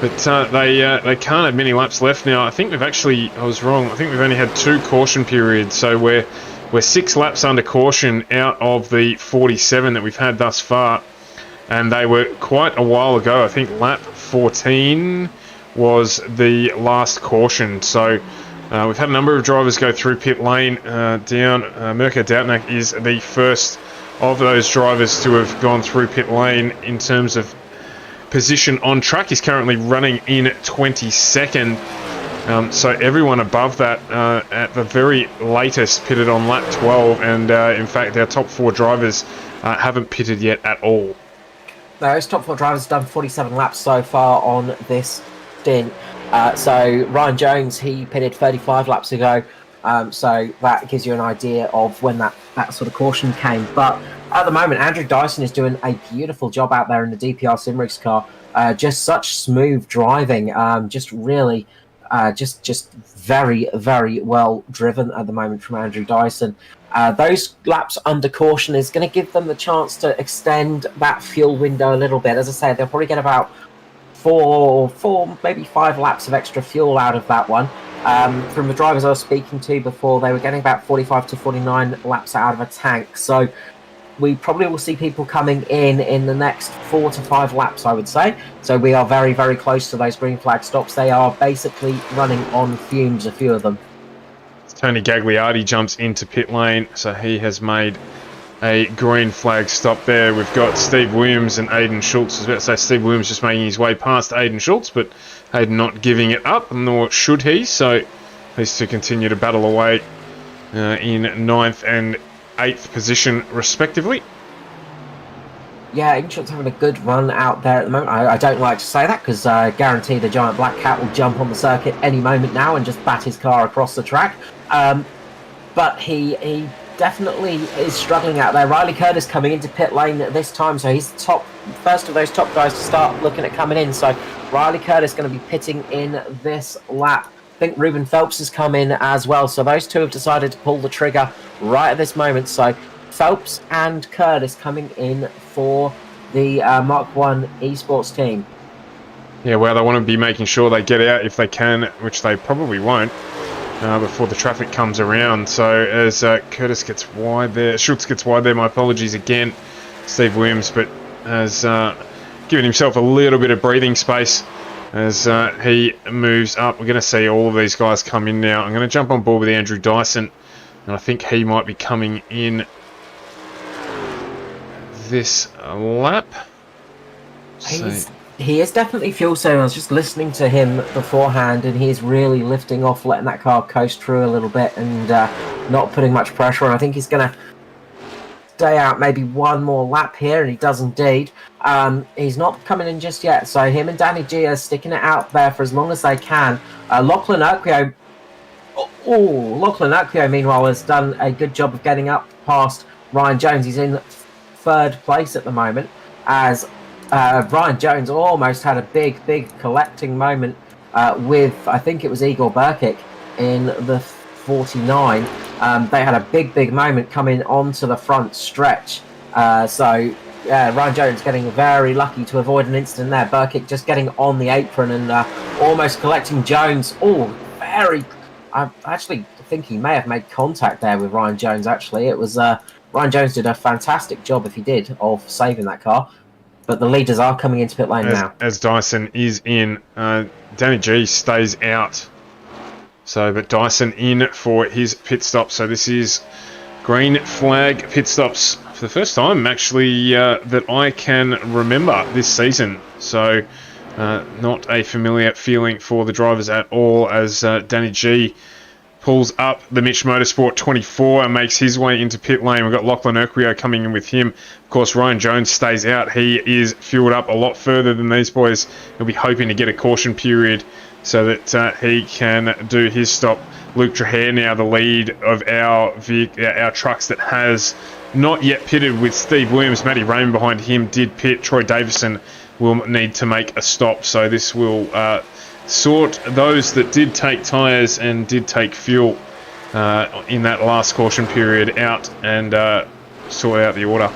But they can't have many laps left now. I think I was wrong. I think we've only had 2 caution periods, so we're 6 laps under caution out of the 47 that we've had thus far. And they were quite a while ago. I think lap 14 was the last caution. So We've had a number of drivers go through pit lane down. Mirko Doutnak is the first of those drivers to have gone through pit lane in terms of position on track. He's currently running in 22nd. So everyone above that at the very latest pitted on lap 12, and in fact our top 4 drivers haven't pitted yet at all. Those top 4 drivers have done 47 laps so far on this stint. So Ryan Jones, he pitted 35 laps ago, so that gives you an idea of when that sort of caution came. But at the moment, Andrew Dyson is doing a beautiful job out there in the DPR Simrigs car. Just such smooth driving, just really, just very, very well driven at the moment from Andrew Dyson. Those laps under caution is going to give them the chance to extend that fuel window a little bit. As I said, they'll probably get about 4, maybe 5 laps of extra fuel out of that one. From the drivers I was speaking to before, they were getting about 45 to 49 laps out of a tank. So we probably will see people coming in the next 4 to 5 laps, I would say. So we are very, very close to those green flag stops. They are basically running on fumes, a few of them. Tony Gagliardi jumps into pit lane, so he has made a green flag stop there. We've got Steve Williams and Aidan Schultz. I was about to say Steve Williams just making his way past Aidan Schultz, but Aidan not giving it up, nor should he. So these two continue to battle away in 9th and 8th position, respectively. Yeah, Aidan Schultz having a good run out there at the moment. I don't like to say that because I guarantee the giant black cat will jump on the circuit any moment now and just bat his car across the track. But he definitely is struggling out there. Riley Curtis coming into pit lane this time, so he's the first of those top guys to start looking at coming in. So Riley Curtis going to be pitting in this lap. I think Ruben Phelps has come in as well, so those two have decided to pull the trigger right at this moment. So Phelps and Curtis coming in for the Mark 1 esports team. Yeah, well, they want to be making sure they get out if they can, which they probably won't before the traffic comes around. So as Curtis gets wide there, Schultz gets wide there, my apologies again, Steve Williams, but has given himself a little bit of breathing space as he moves up. We're going to see all of these guys come in now. I'm going to jump on board with Andrew Dyson, and I think he might be coming in this lap. He is definitely fuel saving. I was just listening to him beforehand, and he's really lifting off, letting that car coast through a little bit and not putting much pressure on. I think he's going to stay out maybe one more lap here, and he does indeed. He's not coming in just yet, so him and Danny G are sticking it out there for as long as they can. Lachlan Urquio, meanwhile, has done a good job of getting up past Ryan Jones. He's in 3rd place at the moment, as Ryan Jones almost had a big collecting moment with, I think it was Igor Burkic in the 49. They had a big moment coming onto the front stretch. So Ryan Jones getting very lucky to avoid an incident there. Burkic just getting on the apron and almost collecting Jones. I actually think he may have made contact there with Ryan Jones, actually. It was Ryan Jones did a fantastic job, if he did, of saving that car. But the leaders are coming into pit lane now. As Dyson is in, Danny G stays out. So, but Dyson in for his pit stop. So this is green flag pit stops for the first time, actually, that I can remember this season. So, not a familiar feeling for the drivers at all, as Danny G pulls up the Mitch Motorsport 24 and makes his way into pit lane. We've got Lachlan Urquio coming in with him. Of course, Ryan Jones stays out. He is fueled up a lot further than these boys. He'll be hoping to get a caution period so that he can do his stop. Luke Trahair now the lead of our trucks that has not yet pitted, with Steve Williams. Matty Raymond behind him did pit. Troy Davison will need to make a stop. So this will sort those that did take tyres and did take fuel in that last caution period out and sort out the order.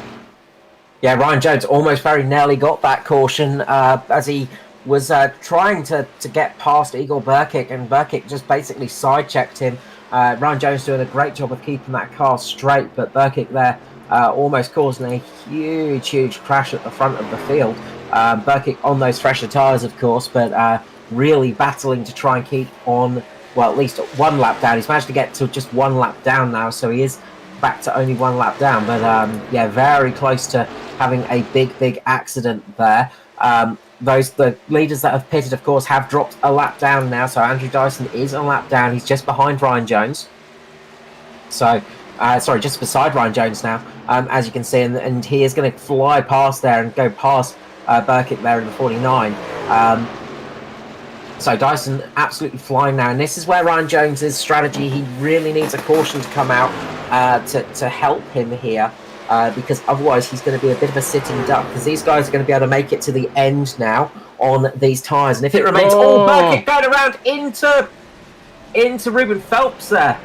Yeah, Ryan Jones almost very nearly got that caution as he was trying to get past Igor Burkic, and Burkic just basically side-checked him. Ryan Jones doing a great job of keeping that car straight, but Burkic there almost causing a huge crash at the front of the field. Burkic on those fresher tyres, of course, but really battling to try and keep on well, at least 1 lap down. He's managed to get to just 1 lap down now, so he is back to only 1 lap down. But yeah, very close to having a big accident there. The leaders that have pitted, of course, have dropped a lap down now. So Andrew Dyson is a lap down. He's just behind Ryan Jones. So, sorry, just beside Ryan Jones now, as you can see. And he is going to fly past there and go past Burkitt there in the 49. So Dyson absolutely flying now. And this is where Ryan Jones's strategy, he really needs a caution to come out to help him here. Because otherwise he's going to be a bit of a sitting duck, because these guys are going to be able to make it to the end now on these tyres. And if it remains... Oh, Burkitt going around into Ruben Phelps there.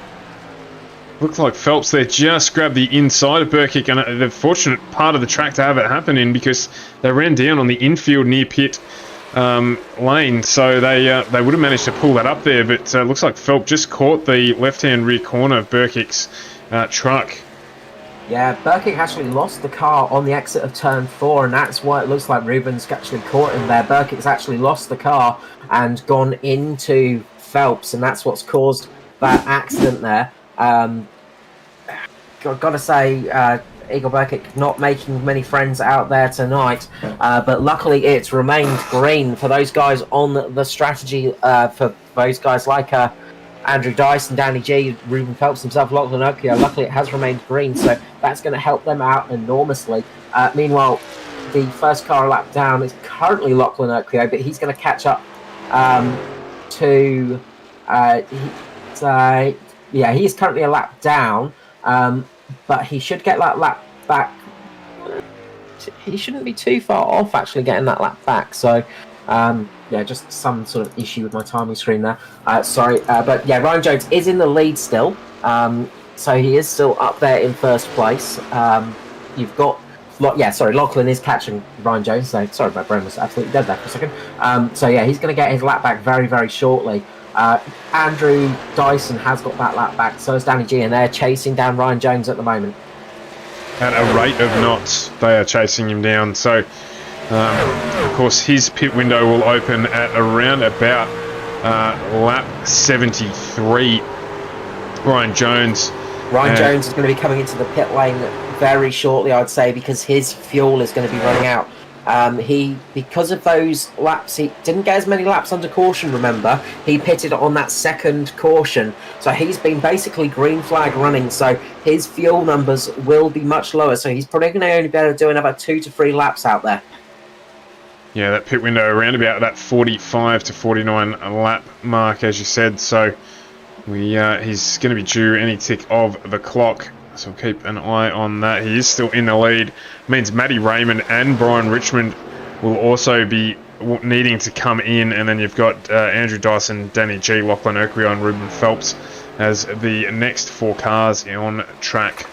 Looks like Phelps there just grabbed the inside of Burkitt, and the fortunate part of the track to have it happen in, because they ran down on the infield near pit lane, so they would have managed to pull that up there, but looks like Phelps just caught the left-hand rear corner of Burkitt's truck. Yeah, Burkitt actually lost the car on the exit of turn 4, and that's why it looks like Ruben's actually caught him there. Burkitt's actually lost the car and gone into Phelps, and that's what's caused that accident there. Got to say, Igor Burkitt not making many friends out there tonight, but luckily it's remained green for those guys on the strategy, for those guys like Andrew Dyson, Danny G, Ruben Phelps himself, Lachlan Occhio. Luckily it has remained green, so that's going to help them out enormously. Meanwhile, the first car a lap down is currently Lachlan Occhio, but he's going to catch up to... yeah, he's currently a lap down, but he should get that lap back. He shouldn't be too far off actually getting that lap back. So, yeah, just some sort of issue with my timing screen there. Sorry, but yeah, Ryan Jones is in the lead still. So he is still up there in first place. You've got... Yeah, sorry, Lachlan is catching Ryan Jones. So, sorry, my brain was absolutely dead there for a second. So yeah, he's going to get his lap back very shortly. Andrew Dyson has got that lap back, so is Danny G, and they're chasing down Ryan Jones at the moment. At a rate of knots, they are chasing him down. So, of course, his pit window will open at around about lap 73. Ryan Jones is going to be coming into the pit lane very shortly, I'd say, because his fuel is going to be running out. Because of those laps, he didn't get as many laps under caution, remember. He pitted on that second caution. So he's been basically green flag running. So his fuel numbers will be much lower. So he's probably going to only be able to do another 2 to 3 laps out there. Yeah, that pit window around about that 45 to 49 lap mark, as you said. So he's going to be due any tick of the clock. So keep an eye on that. He is still in the lead. Means Matty Raymond and Brian Richmond will also be needing to come in. And then you've got Andrew Dyson, Danny G, Lachlan Occhio and Ruben Phelps as the next 4 cars on track.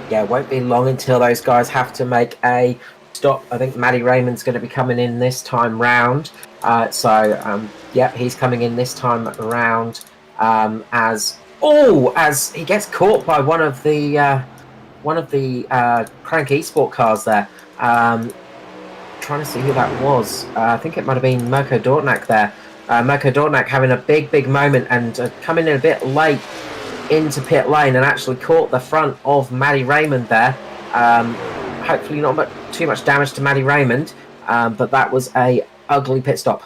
Yeah, it won't be long until those guys have to make a stop. I think Matty Raymond's going to be coming in this time round. Yeah, he's coming in this time round as he gets caught by one of the Crank Esport cars there. Trying to see who that was. I think it might have been Mirko Dortnak there. Mirko Dortnak having a big moment and coming in a bit late into pit lane and actually caught the front of Matty Raymond there. Hopefully not too much damage to Matty Raymond, but that was a ugly pit stop.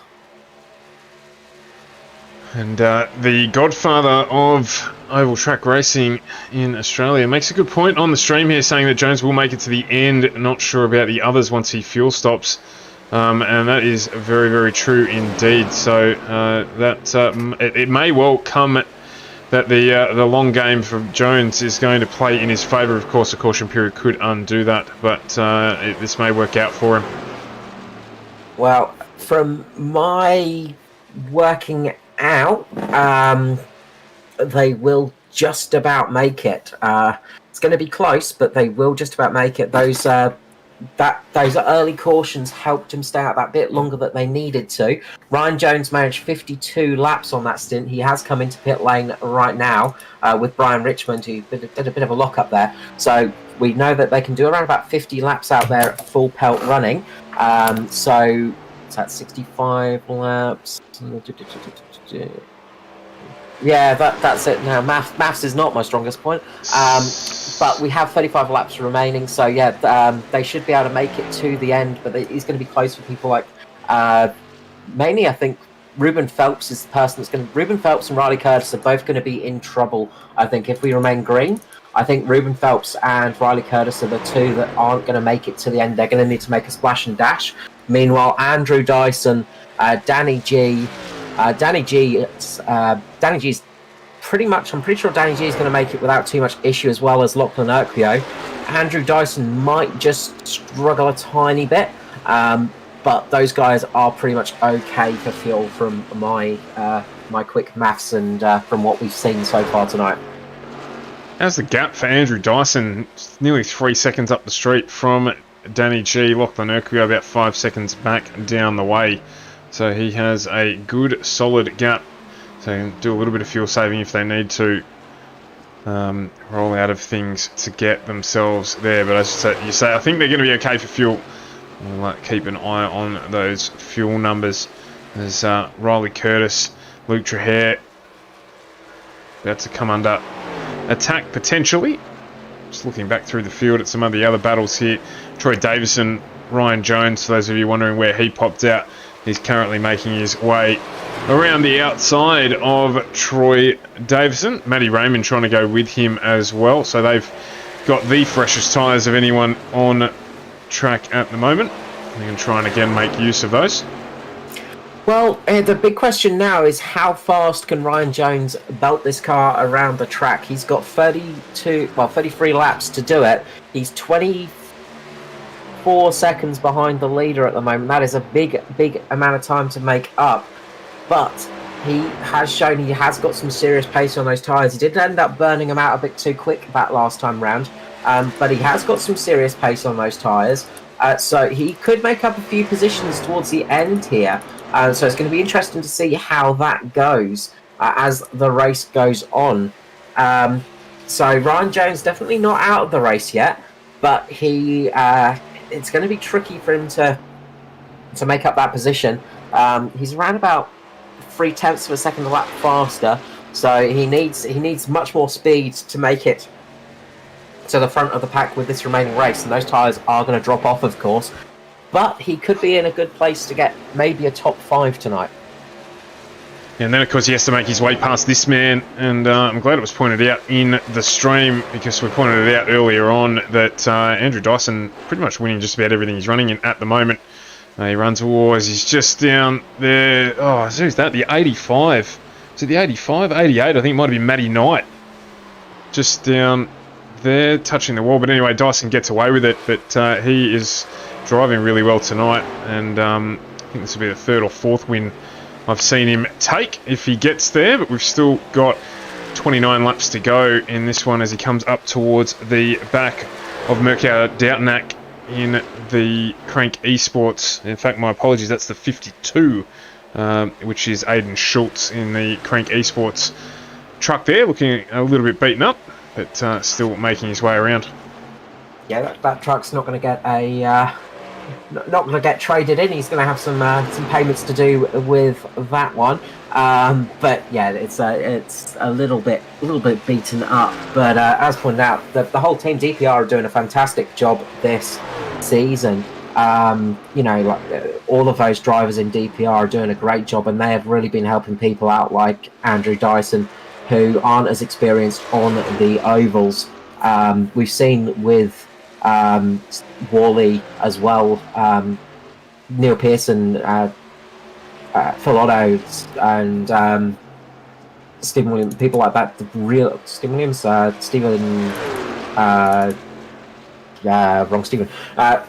And the godfather of oval track racing in Australia makes a good point on the stream here, saying that Jones will make it to the end. Not sure about the others once he fuel stops. And that is very true indeed. So it may well come that the long game for Jones is going to play in his favour. Of course, the caution period could undo that, but this may work out for him. Well, from my working out, they will just about make it. It's going to be close, but they will just about make it. Those early cautions helped him stay out that bit longer that they needed to. Ryan Jones managed 52 laps on that stint. He has come into pit lane right now with Brian Richmond, who did a bit of a lock-up there. So we know that they can do around about 50 laps out there at full pelt running. So it's at 65 laps. Yeah, that's it. Now, maths is not my strongest point. But we have 35 laps remaining, so yeah, they should be able to make it to the end. But it's going to be close for people like mainly, I think Ruben Phelps is the person that's going to. Ruben Phelps and Riley Curtis are both going to be in trouble. I think if we remain green, I think Ruben Phelps and Riley Curtis are the two that aren't going to make it to the end. They're going to need to make a splash and dash. Meanwhile, Andrew Dyson, Danny G. Danny G's pretty much. I'm pretty sure Danny G is going to make it without too much issue, as well as Lachlan Urquio. Andrew Dyson might just struggle a tiny bit, but those guys are pretty much okay for fuel from my quick maths and from what we've seen so far tonight. How's the gap for Andrew Dyson? Nearly 3 seconds up the street from Danny G. Lachlan Urquio about 5 seconds back down the way. So he has a good, solid gap. So they can do a little bit of fuel saving if they need to roll out of things to get themselves there. But as you say, I think they're going to be okay for fuel. We'll keep an eye on those fuel numbers. There's Riley Curtis, Luke Trahere about to come under attack potentially. Just looking back through the field at some of the other battles here. Troy Davison, Ryan Jones, for those of you wondering where he popped out, he's currently making his way around the outside of Troy Davison. Matty Raymond trying to go with him as well. So they've got the freshest tyres of anyone on track at the moment. They can try and again make use of those. Well, the big question now is how fast can Ryan Jones belt this car around the track? He's got 33 laps to do it. He's 24 seconds behind the leader at the moment. That is a big amount of time to make up. But he has shown he has got some serious pace on those tyres. He did end up burning them out a bit too quick that last time round. But he has got some serious pace on those tyres. So he could make up a few positions towards the end here. So it's going to be interesting to see how that goes as the race goes on. So Ryan Jones definitely not out of the race yet, but it's going to be tricky for him to make up that position. He's around about 0.3 of a second a lap faster, so he needs much more speed to make it to the front of the pack with this remaining race, and those tyres are going to drop off, of course. But he could be in a good place to get maybe a top 5 tonight. And then, of course, he has to make his way past this man. And I'm glad it was pointed out in the stream, because we pointed it out earlier on that Andrew Dyson pretty much winning just about everything he's running in at the moment. He runs towards, he's just down there. Oh, who's that? The 85. Is it the 85? 88, I think it might have been Matty Knight. Just down there, touching the wall. But anyway, Dyson gets away with it. But he is driving really well tonight, and I think this will be the 3rd or 4th win I've seen him take if he gets there. But we've still got 29 laps to go in this one as he comes up towards the back of Mirko Doutnak in the Crank Esports. In fact, my apologies, that's the 52, which is Aidan Schultz in the Crank Esports truck there, looking a little bit beaten up, but still making his way around. Yeah, that truck's not going to get not going to get traded in. He's going to have some payments to do with that one. But yeah, it's a little bit beaten up. But as pointed out, the whole team DPR are doing a fantastic job this season. All of those drivers in DPR are doing a great job, and they have really been helping people out, like Andrew Dyson, who aren't as experienced on the ovals. We've seen with Worley as well, Neil Pearson, Phil Otto, and Stephen Williams, people like that. Stephen Williams, wrong Stephen.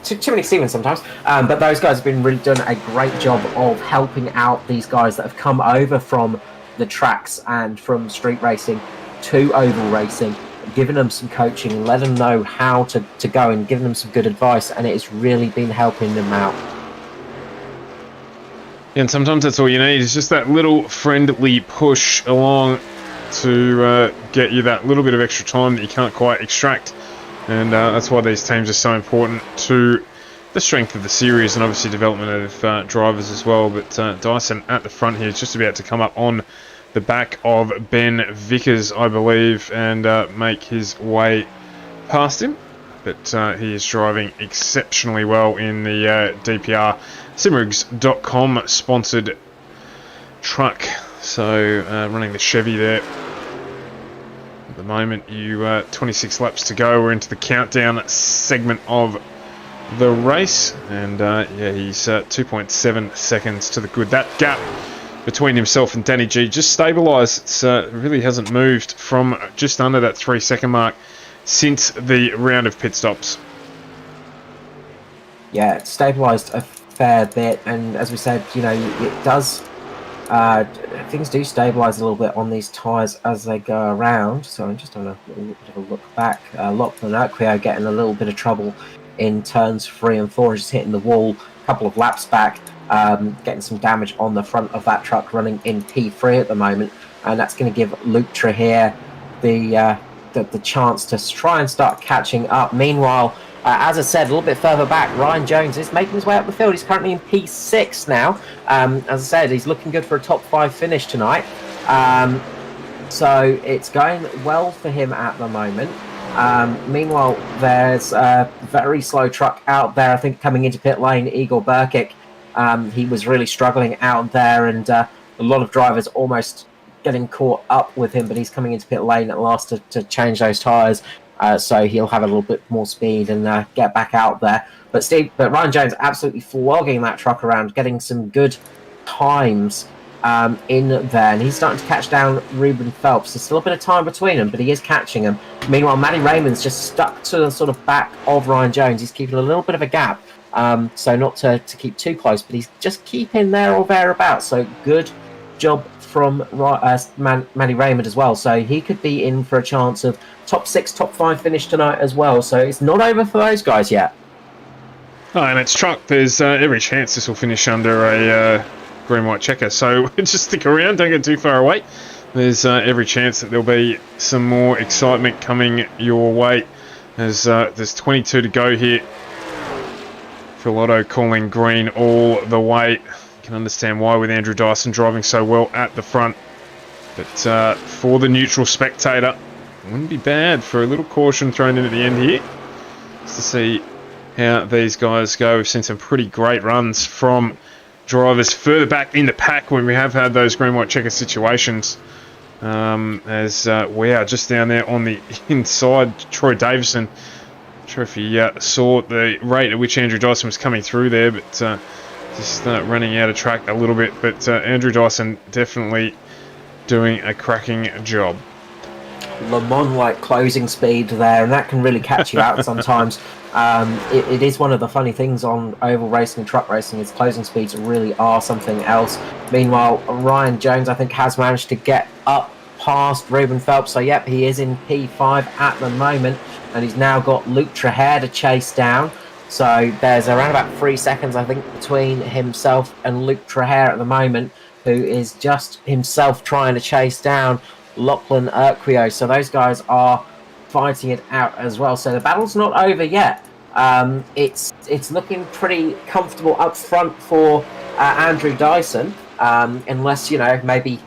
Too many Stevens sometimes. But those guys have been really doing a great job of helping out these guys that have come over from the tracks and from street racing to oval racing, giving them some coaching, letting them know how to go, and giving them some good advice, and it's really been helping them out. And sometimes that's all you need, is just that little friendly push along to get you that little bit of extra time that you can't quite extract. And that's why these teams are so important to the strength of the series, and obviously development of drivers as well. But Dyson at the front here is just about to come up on the back of Ben Vickers, I believe, and make his way past him. But he is driving exceptionally well in the DPR Simrigs.com sponsored truck. So running the Chevy there. At the moment, 26 laps to go. We're into the countdown segment of the race, and yeah, he's 2.7 seconds to the good. That gap between himself and Danny G just stabilised. It really hasn't moved from just under that 3-second mark since the round of pit stops. Yeah, it's stabilised a fair bit, and as we said, it does. Things do stabilise a little bit on these tyres as they go around. So I'm just having a little bit of a look back. Lachlan Urquio getting a little bit of trouble in turns 3 and 4, just hitting the wall a couple of laps back, getting some damage on the front of that truck, running in P3 at the moment, and that's going to give Luke Trahere the chance to try and start catching up. Meanwhile, as I said, a little bit further back, Ryan Jones is making his way up the field. He's currently in P6 now. As I said, he's looking good for a top 5 finish tonight. So it's going well for him at the moment. Meanwhile, there's a very slow truck out there, I think, coming into pit lane, Igor Burkic. He was really struggling out there, and a lot of drivers almost getting caught up with him, but he's coming into pit lane at last to change those tyres. So he'll have a little bit more speed and get back out there. But Ryan Jones absolutely flogging that truck around, getting some good times in there. And he's starting to catch down Ruben Phelps. There's still a bit of time between them, but he is catching him. Meanwhile, Matty Raymond's just stuck to the sort of back of Ryan Jones. He's keeping a little bit of a gap. So not to keep too close, but he's just keeping there or thereabouts. So good job from Matty Raymond as well. So he could be in for a chance of top 6, top 5 finish tonight as well. So it's not over for those guys yet. Oh, and it's truck. There's every chance this will finish under a green-white checker. So just stick around. Don't get too far away. There's every chance that there'll be some more excitement coming your way. There's 22 to go here. Phil Otto calling green all the way. Can understand why with Andrew Dyson driving so well at the front. But for the neutral spectator, wouldn't be bad for a little caution thrown in at the end here. Just to see how these guys go. We've seen some pretty great runs from drivers further back in the pack when we have had those green-white checker situations. As we are just down there on the inside, Troy Davison. Not sure if he saw the rate at which Andrew Dyson was coming through there, but just running out of track a little bit. But Andrew Dyson definitely doing a cracking job. Le Mans-like closing speed there, and that can really catch you out sometimes. It is one of the funny things on oval racing and truck racing, is closing speeds really are something else. Meanwhile, Ryan Jones, I think, has managed to get up past Ruben Phelps. So, yep, he is in P5 at the moment, and he's now got Luke Trahere to chase down. So there's around about 3 seconds, I think, between himself and Luke Trahere at the moment, who is just himself trying to chase down Lachlan Urquio. So those guys are fighting it out as well. So the battle's not over yet. It's looking pretty comfortable up front for Andrew Dyson, unless, maybe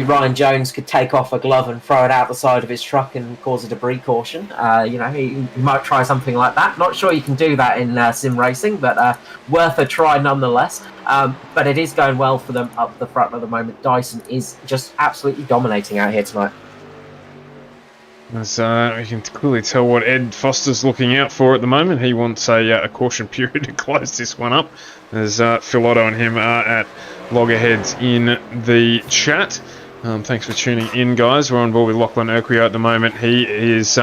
Ryan Jones could take off a glove and throw it out the side of his truck and cause a debris caution. He might try something like that. Not sure you can do that in sim racing, but worth a try nonetheless. But it is going well for them up the front at the moment. Dyson is just absolutely dominating out here tonight. As we can clearly tell what Ed Foster's looking out for at the moment. He wants a caution period to close this one up. As Phil Otto and him are at loggerheads in the chat. Thanks for tuning in, guys. We're on board with Lachlan Urquio at the moment. He is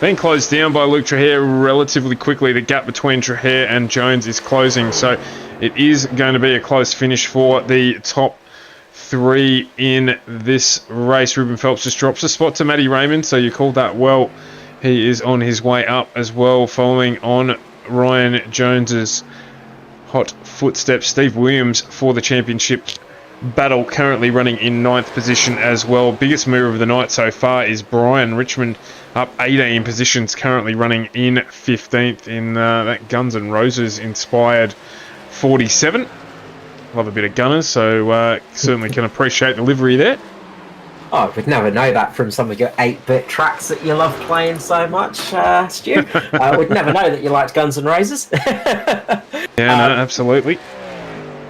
being closed down by Luke Trahere relatively quickly. The gap between Trahere and Jones is closing, so it is going to be a close finish for the top 3 in this race. Ruben Phelps just drops a spot to Matty Raymond, so you called that well. He is on his way up as well, following on Ryan Jones's hot footsteps. Steve Williams for the championship battle, currently running in 9th position as well. Biggest mover of the night so far is Brian Richmond, up 18 positions, currently running in 15th in that Guns N' Roses inspired 47. Love a bit of Gunners, so certainly can appreciate the livery there. Oh, I would never know that from some of your 8-bit tracks that you love playing so much, Stu. I would never know that you liked Guns N' Roses. Yeah, no, absolutely.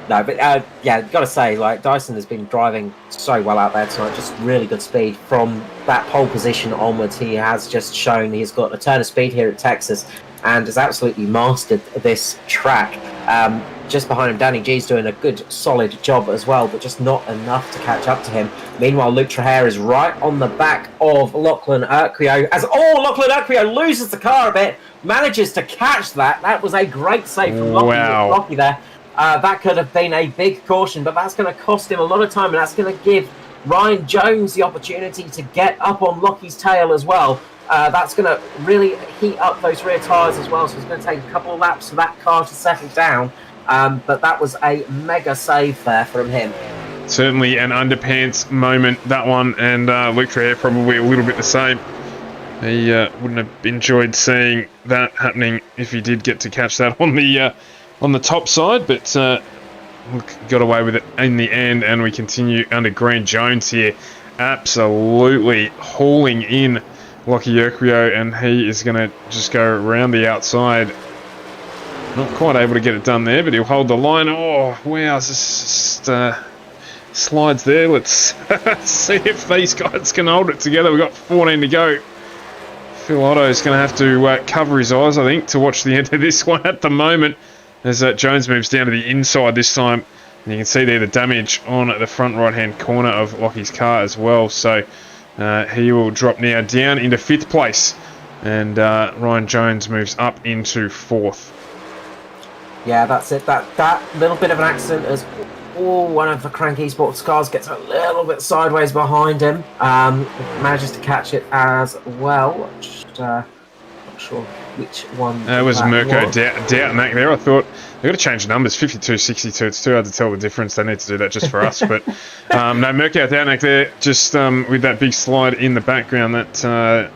No, but yeah, got to say, like, Dyson has been driving so well out there tonight. Just really good speed from that pole position onwards. He has just shown he's got a turn of speed here at Texas and has absolutely mastered this track. Just behind him, Danny G's doing a good, solid job as well, but just not enough to catch up to him. Meanwhile, Luke Traher is right on the back of Lachlan Urquio as Lachlan Urquio loses the car a bit, manages to catch that. That was a great save from Lockie there. That could have been a big caution, but that's going to cost him a lot of time, and that's going to give Ryan Jones the opportunity to get up on Lockie's tail as well. That's going to really heat up those rear tyres as well, so it's going to take a couple of laps for that car to settle down. But that was a mega save there from him. Certainly an underpants moment, that one, and Luke Traher probably a little bit the same. He wouldn't have enjoyed seeing that happening if he did get to catch that on the top side, but got away with it in the end, and we continue under Green Jones here. Absolutely hauling in Lockie Urquio, and he is going to just go around the outside. Not quite able to get it done there, but he'll hold the line. Oh, wow, just slides there. Let's see if these guys can hold it together. We've got 14 to go. Phil Otto's going to have to cover his eyes, I think, to watch the end of this one at the moment, as Jones moves down to the inside this time. And you can see there the damage on the front right-hand corner of Lockie's car as well. So he will drop now down into 5th place. And Ryan Jones moves up into 4th. Yeah, that's it. That little bit of an accident as one of the Crank Esports cars gets a little bit sideways behind him. Manages to catch it as well. Just, not sure which one. It was Mirko Doubtnack there. I thought they've got to change the numbers. 52, 62. It's too hard to tell the difference. They need to do that just for us. But no, Mirko Doubtnack there, just with that big slide in the background. That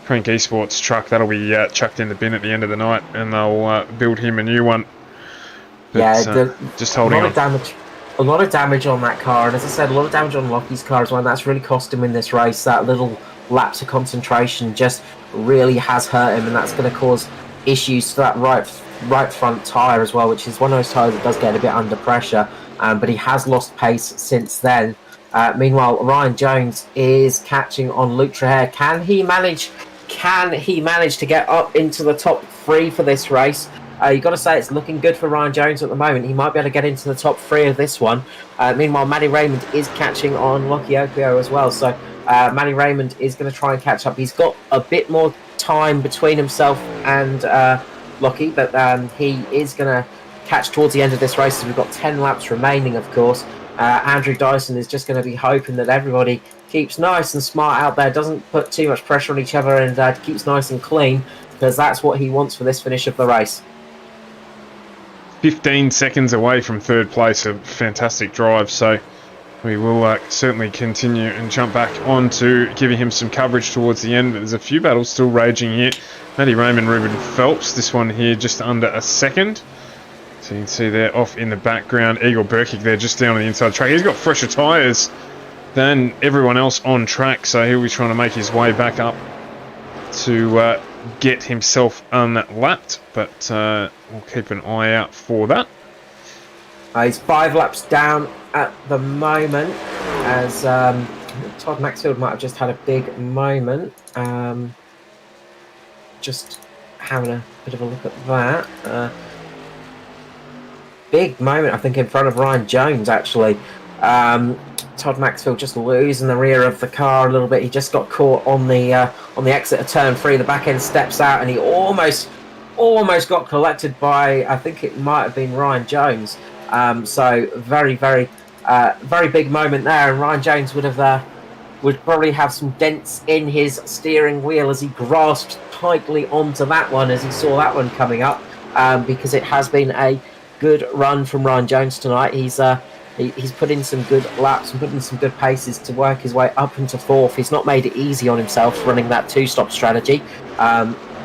Crank Esports truck, that'll be chucked in the bin at the end of the night, and they'll build him a new one. But, yeah, just holding on. A lot of damage on that car, and as I said, a lot of damage on Lockie's car as well. That's really cost him in this race. That little lapse of concentration just really has hurt him, and that's going to cause issues to that right front tyre as well, which is one of those tyres that does get a bit under pressure. But he has lost pace since then. Meanwhile, Ryan Jones is catching on Luke Traher. Can he manage to get up into the top 3 for this race? You've got to say it's looking good for Ryan Jones at the moment. He might be able to get into the top 3 of this one. Meanwhile, Matty Raymond is catching on Lockie Urquio as well. So Matty Raymond is going to try and catch up. He's got a bit more time between himself and Lockie, but he is going to catch towards the end of this race. So we've got 10 laps remaining, of course. Andrew Dyson is just going to be hoping that everybody keeps nice and smart out there, doesn't put too much pressure on each other, and keeps nice and clean, because that's what he wants for this finish of the race. 15 seconds away from 3rd place, a fantastic drive, so we will certainly continue and jump back on to giving him some coverage towards the end, but there's a few battles still raging here. Matty Raymond, Ruben Phelps, this one here just under a second. So you can see there off in the background, Eagle Burkick there just down on the inside track. He's got fresher tyres than everyone else on track, so he'll be trying to make his way back up to get himself unlapped, but we'll keep an eye out for that. He's 5 laps down at the moment, as Todd Maxfield might have just had a big moment. Just having a bit of a look at that. Big moment, I think, in front of Ryan Jones, actually. Todd Maxfield just losing the rear of the car a little bit. He just got caught on the exit of turn 3. The back end steps out, and he almost got collected by, I think it might have been Ryan Jones. So very big moment there, and Ryan Jones would probably have some dents in his steering wheel as he grasped tightly onto that one as he saw that one coming up, because it has been a good run from Ryan Jones tonight. He's put in some good laps and put in some good paces to work his way up into 4th. He's not made it easy on himself running that 2-stop strategy,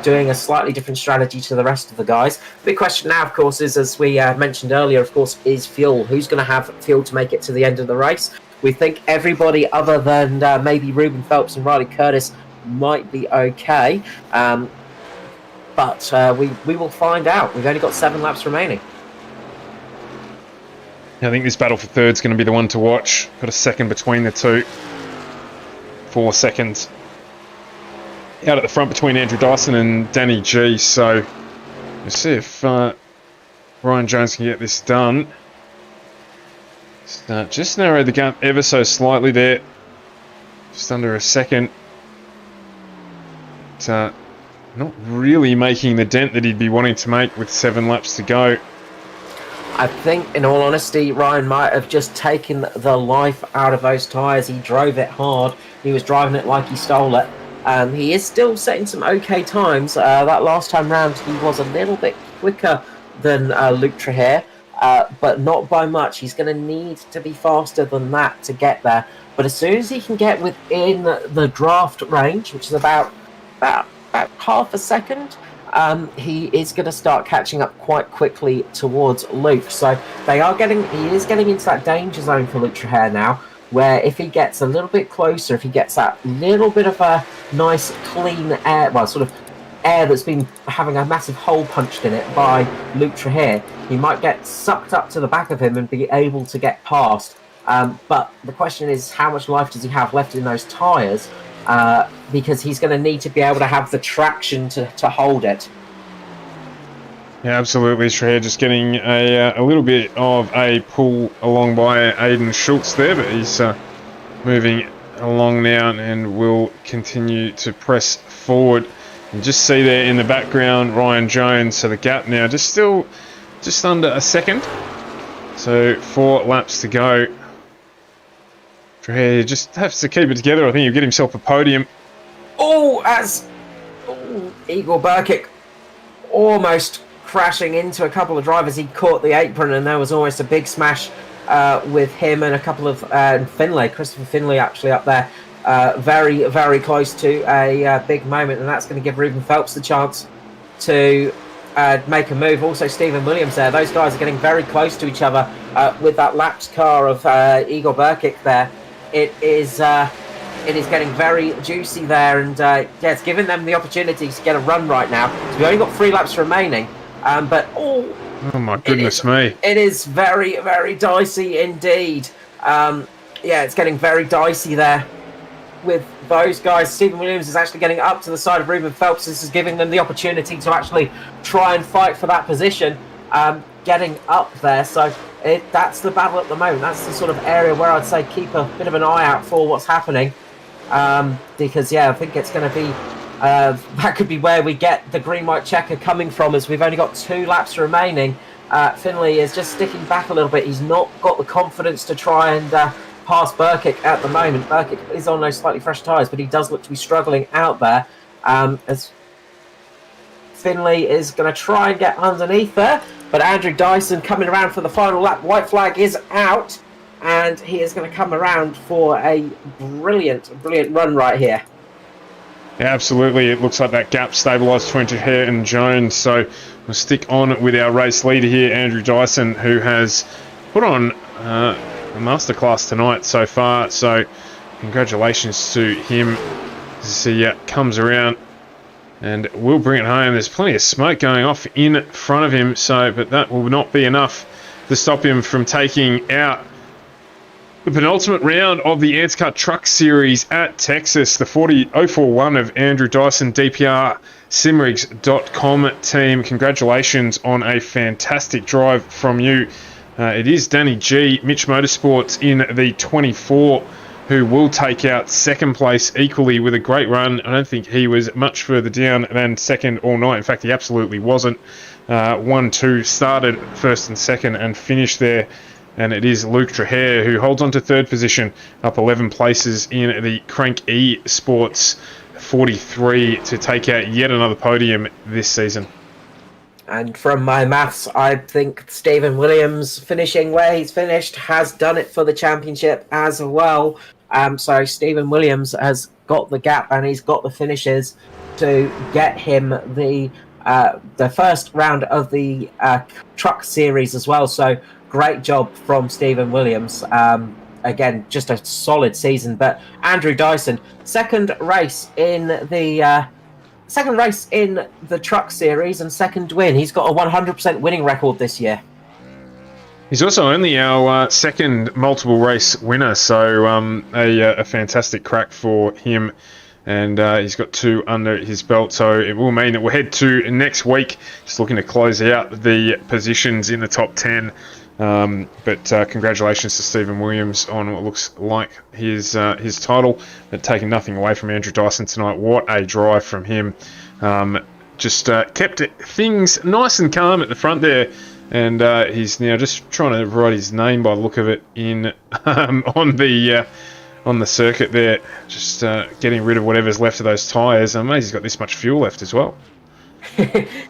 doing a slightly different strategy to the rest of the guys. The big question now, of course, is, as we mentioned earlier, of course, is fuel. Who's going to have fuel to make it to the end of the race? We think everybody other than maybe Ruben Phelps and Riley Curtis might be okay. But we will find out. We've only got 7 laps remaining. I think this battle for third is going to be the one to watch. Got a second between the two. 4 seconds out at the front between Andrew Dyson and Danny G. So we'll see if Ryan Jones can get this done. Just narrowed the gap ever so slightly there. Just under a second. But, not really making the dent that he'd be wanting to make with 7 laps to go. I think, in all honesty, Ryan might have just taken the life out of those tyres. He drove it hard. He was driving it like he stole it. He is still setting some okay times. That last time round, he was a little bit quicker than Luke Traherne, but not by much. He's going to need to be faster than that to get there. But as soon as he can get within the draft range, which is about half a second, he is going to start catching up quite quickly towards Luke. So he is getting into that danger zone for Luke Traherne now, where if he gets a little bit closer, if he gets that little bit of a nice clean air, well, sort of air that's been having a massive hole punched in it by Luke Traherne, he might get sucked up to the back of him and be able to get past. But the question is, how much life does he have left in those tyres? Because he's going to need to be able to have the traction to hold it. Yeah, absolutely. Traherne just getting a little bit of a pull along by Aidan Schultz there, but he's moving along now and will continue to press forward. You just see there in the background Ryan Jones, so the gap now just under a second. So 4 laps to go. Traherne just has to keep it together. I think he'll get himself a podium. Igor Birkic almost crashing into a couple of drivers. He caught the apron and there was almost a big smash with him and a couple of Christopher Finlay actually up there. Very, very close to a big moment, and that's going to give Ruben Phelps the chance to make a move. Also Stephen Williams there. Those guys are getting very close to each other with that lapped car of Igor Birkic there. It is getting very juicy there, and it's giving them the opportunity to get a run right now. So we've only got 3 laps remaining, oh my goodness me. It is very, very dicey indeed. It's getting very dicey there with those guys. Stephen Williams is actually getting up to the side of Ruben Phelps. This is giving them the opportunity to actually try and fight for that position, getting up there. So that's the battle at the moment. That's the sort of area where I'd say keep a bit of an eye out for what's happening, because I think it's going to be that could be where we get the green-white checker coming from, as we've only got 2 laps remaining. Finlay is just sticking back a little bit. He's not got the confidence to try and pass Birkic at the moment. Birkic is on those slightly fresh tyres, but he does look to be struggling out there, as Finlay is going to try and get underneath there. But Andrew Dyson coming around for the final lap. White flag is out, and he is going to come around for a brilliant run right here. Yeah, absolutely. It looks like that gap stabilised between Traherne and Jones. So we'll stick on with our race leader here, Andrew Dyson, who has put on a masterclass tonight so far. So congratulations to him as he comes around and will bring it home. There's plenty of smoke going off in front of him, but that will not be enough to stop him from taking out the penultimate round of the ANZCAR Truck Series at Texas. The 041 of Andrew Dyson, DPR Simrigs.com team. Congratulations on a fantastic drive from you. It is Danny G, Mitch Motorsports in the 24, who will take out second place equally with a great run. I don't think he was much further down than second all night. In fact, he absolutely wasn't. 1-2 started first and second and finished there. And it is Luke Traherne who holds on to third position, up 11 places in the Crank E Sports 43 to take out yet another podium this season. And from my maths, I think Stephen Williams finishing where he's finished has done it for the championship as well. So Stephen Williams has got the gap and he's got the finishes to get him the first round of the truck series as well. So great job from Stephen Williams. again, just a solid season. But Andrew Dyson, second race in the Truck Series and second win. He's got a 100% winning record this year. He's also only our second multiple race winner, so a fantastic crack for him. And he's got 2 under his belt, so it will mean that we'll head to next week, just looking to close out the positions in the top 10. But congratulations to Stephen Williams on what looks like his title, but taking nothing away from Andrew Dyson tonight. What a drive from him. Just kept things nice and calm at the front there. And he's now just trying to write his name by the look of it in on the circuit there, just getting rid of whatever's left of those tyres. I'm amazed he's got this much fuel left as well.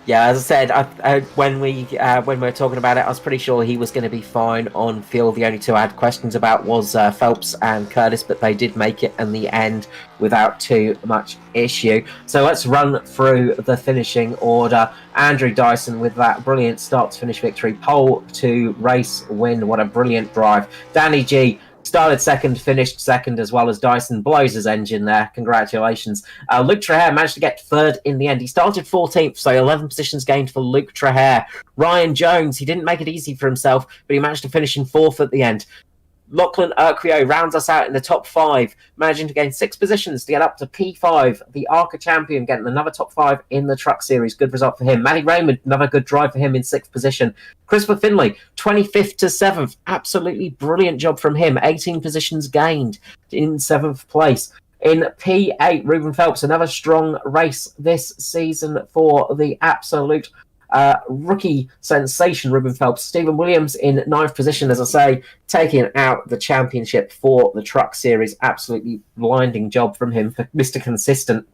Yeah, as I said, when we were talking about it, I was pretty sure he was going to be fine on field. The only 2 I had questions about was Phelps and Curtis, but they did make it in the end without too much issue. So let's run through the finishing order. Andrew Dyson with that brilliant start to finish victory, pole to race win. What a brilliant drive. Danny G started second, finished second, as well as Dyson blows his engine there. Congratulations. Luke Traher managed to get third in the end. He started 14th, so 11 positions gained for Luke Traher. Ryan Jones, he didn't make it easy for himself, but he managed to finish in 4th at the end. Lachlan Urquio rounds us out in the top 5, managing to gain 6 positions to get up to P5. The ANZCAR champion getting another top 5 in the Truck Series. Good result for him. Matty Raymond, another good drive for him in 6th position. Christopher Finlay, 25th to 7th. Absolutely brilliant job from him. 18 positions gained in 7th place. In P8, Ruben Phelps, another strong race this season for the absolute rookie sensation Ruben Phelps. Stephen Williams in 9th position, as I say, taking out the championship for the Truck Series. Absolutely blinding job from him for Mr. Consistent.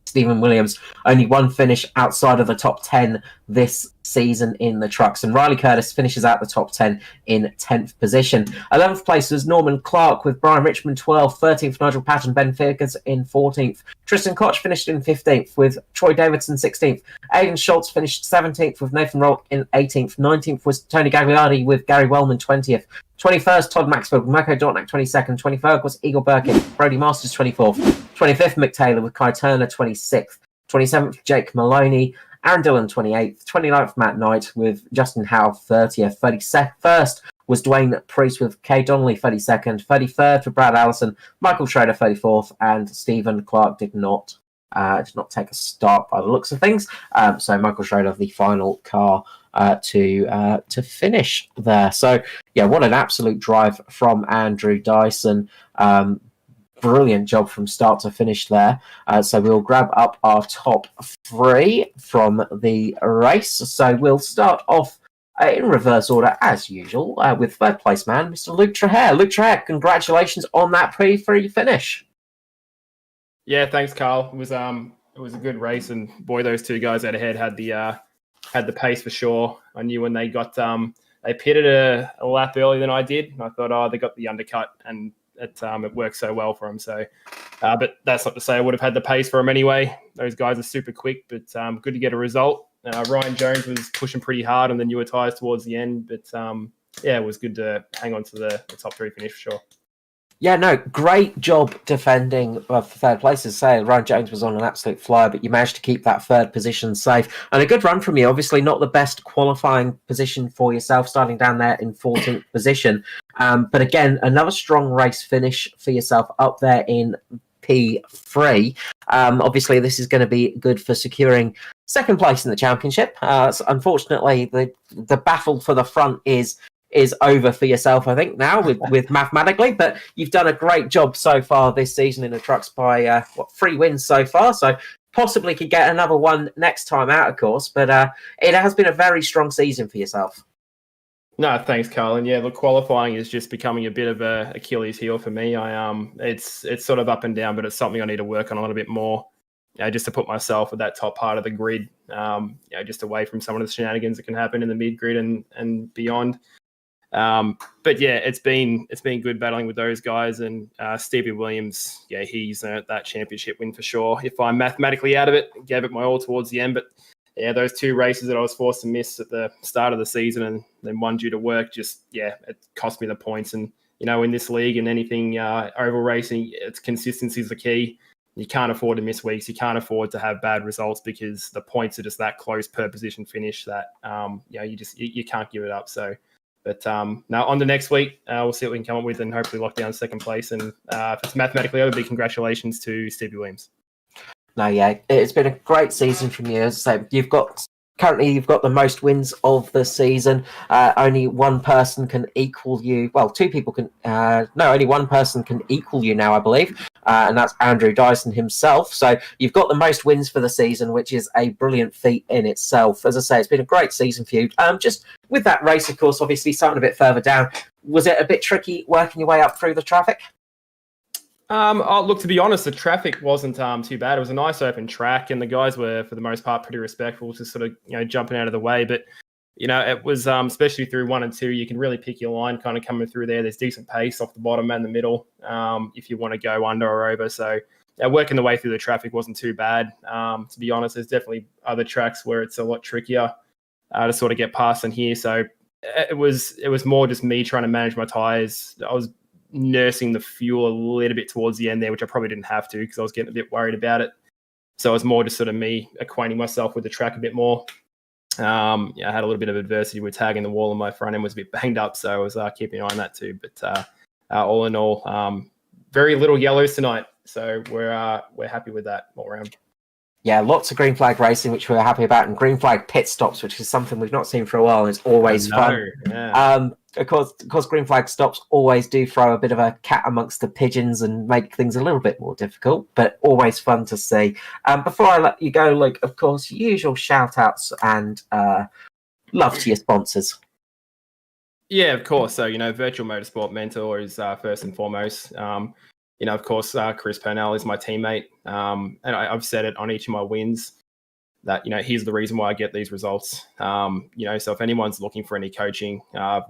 Stephen Williams, only 1 finish outside of the top 10 this season in the trucks. And Riley Curtis finishes out the top 10 in 10th position. 11th place was Norman Clark with Brian Richmond 12th, 13th Nigel Patton, Ben Figures in 14th. Tristan Koch finished in 15th with Troy Davidson 16th. Aidan Schultz finished 17th with Nathan Rolk in 18th. 19th was Tony Gagliardi with Gary Wellman 20th. 21st, Todd Maxfield, Mirko Dortnack 22nd. 23rd was Eagle Birkin, Brody Masters 24th. 25th, Mick Taylor with Kai Turner 26th. 27th, Jake Maloney. Aaron Dillon 28th. 29th, Matt Knight with Justin Howe 30th. 31st was Dwayne Priest with Kay Donnelly 32nd. 33rd for Brad Allison. Michael Schrader 34th. And Stephen Clark did not take a start by the looks of things. So Michael Schrader, the final car to finish there. So yeah, what an absolute drive from Andrew Dyson. Brilliant job from start to finish there. So we'll grab up our top 3 from the race. So we'll start off in reverse order as usual with 3rd place man, Mr. Luke Traher. Luke Traher, congratulations on that P3 finish. Yeah, thanks, Carl. It was a good race, and boy, those 2 guys out ahead had the pace for sure. I knew when they got they pitted a lap earlier than I did. And I thought, they got the undercut, and it worked so well for them. So, but that's not to say I would have had the pace for them anyway. Those guys are super quick, but good to get a result. Ryan Jones was pushing pretty hard on the newer tyres towards the end, but yeah, it was good to hang on to the top 3 finish for sure. Yeah, no, great job defending for 3rd place. As I say, Ryan Jones was on an absolute flyer, but you managed to keep that 3rd position safe. And a good run from you. Obviously not the best qualifying position for yourself, starting down there in 14th position. But again, another strong race finish for yourself up there in P3. Obviously, this is going to be good for securing 2nd place in the championship. So unfortunately, the battle for the front is over for yourself, I think, now with mathematically, but you've done a great job so far this season in the trucks by 3 wins so far, so possibly could get another one next time out, of course, but it has been a very strong season for yourself. No, thanks, Carl. And yeah, look, qualifying is just becoming a bit of a Achilles heel for me. It's sort of up and down, but it's something I need to work on a little bit more, just to put myself at that top part of the grid, just away from some of the shenanigans that can happen in the mid grid and beyond. But yeah, it's been good battling with those guys, and Stevie Williams, yeah, he's earned that championship win for sure. If I'm mathematically out of it, gave it my all towards the end, but yeah, those 2 races that I was forced to miss at the start of the season and then one due to work, it cost me the points. And in this league and anything oval racing, it's consistency is the key. You can't afford to miss weeks. You can't afford to have bad results because the points are just that close per position finish that you can't give it up. So, but now on to next week, we'll see what we can come up with and hopefully lock down second place. And if it's mathematically over, big congratulations to Stevie Williams. No, yeah, it's been a great season from you. As I say, you've got the most wins of the season. Only one person can equal you. Well, two people can. Only one person can equal you now, I believe, and that's Andrew Dyson himself. So you've got the most wins for the season, which is a brilliant feat in itself. As I say, it's been a great season for you. Just with that race, of course, obviously starting a bit further down, was it a bit tricky working your way up through the traffic? Look, to be honest, the traffic wasn't too bad. It was a nice open track, and the guys were, for the most part, pretty respectful, just sort of jumping out of the way. But it was especially through 1 and 2, you can really pick your line, kind of coming through there. There's decent pace off the bottom and the middle, if you want to go under or over. So working the way through the traffic wasn't too bad. To be honest, there's definitely other tracks where it's a lot trickier to sort of get past than here. So it was more just me trying to manage my tires. I was nursing the fuel a little bit towards the end there, which I probably didn't have to because I was getting a bit worried about it. So it was more just sort of me acquainting myself with the track a bit more. I had a little bit of adversity with tagging the wall, and my front end was a bit banged up, so I was keeping an eye on that too. But all in all, very little yellows tonight, so we're happy with that all around. Yeah, lots of green flag racing, which we're happy about, and green flag pit stops, which is something we've not seen for a while, and it's always fun. Yeah. Of course, green flag stops always do throw a bit of a cat amongst the pigeons and make things a little bit more difficult, but always fun to see. Before I let you go, Luke, of course, usual shout-outs and love to your sponsors. Yeah, of course. So, Virtual Motorsport Mentor is first and foremost. Of course, Chris Purnell is my teammate. And I've said it on each of my wins that, he's the reason why I get these results. So if anyone's looking for any coaching,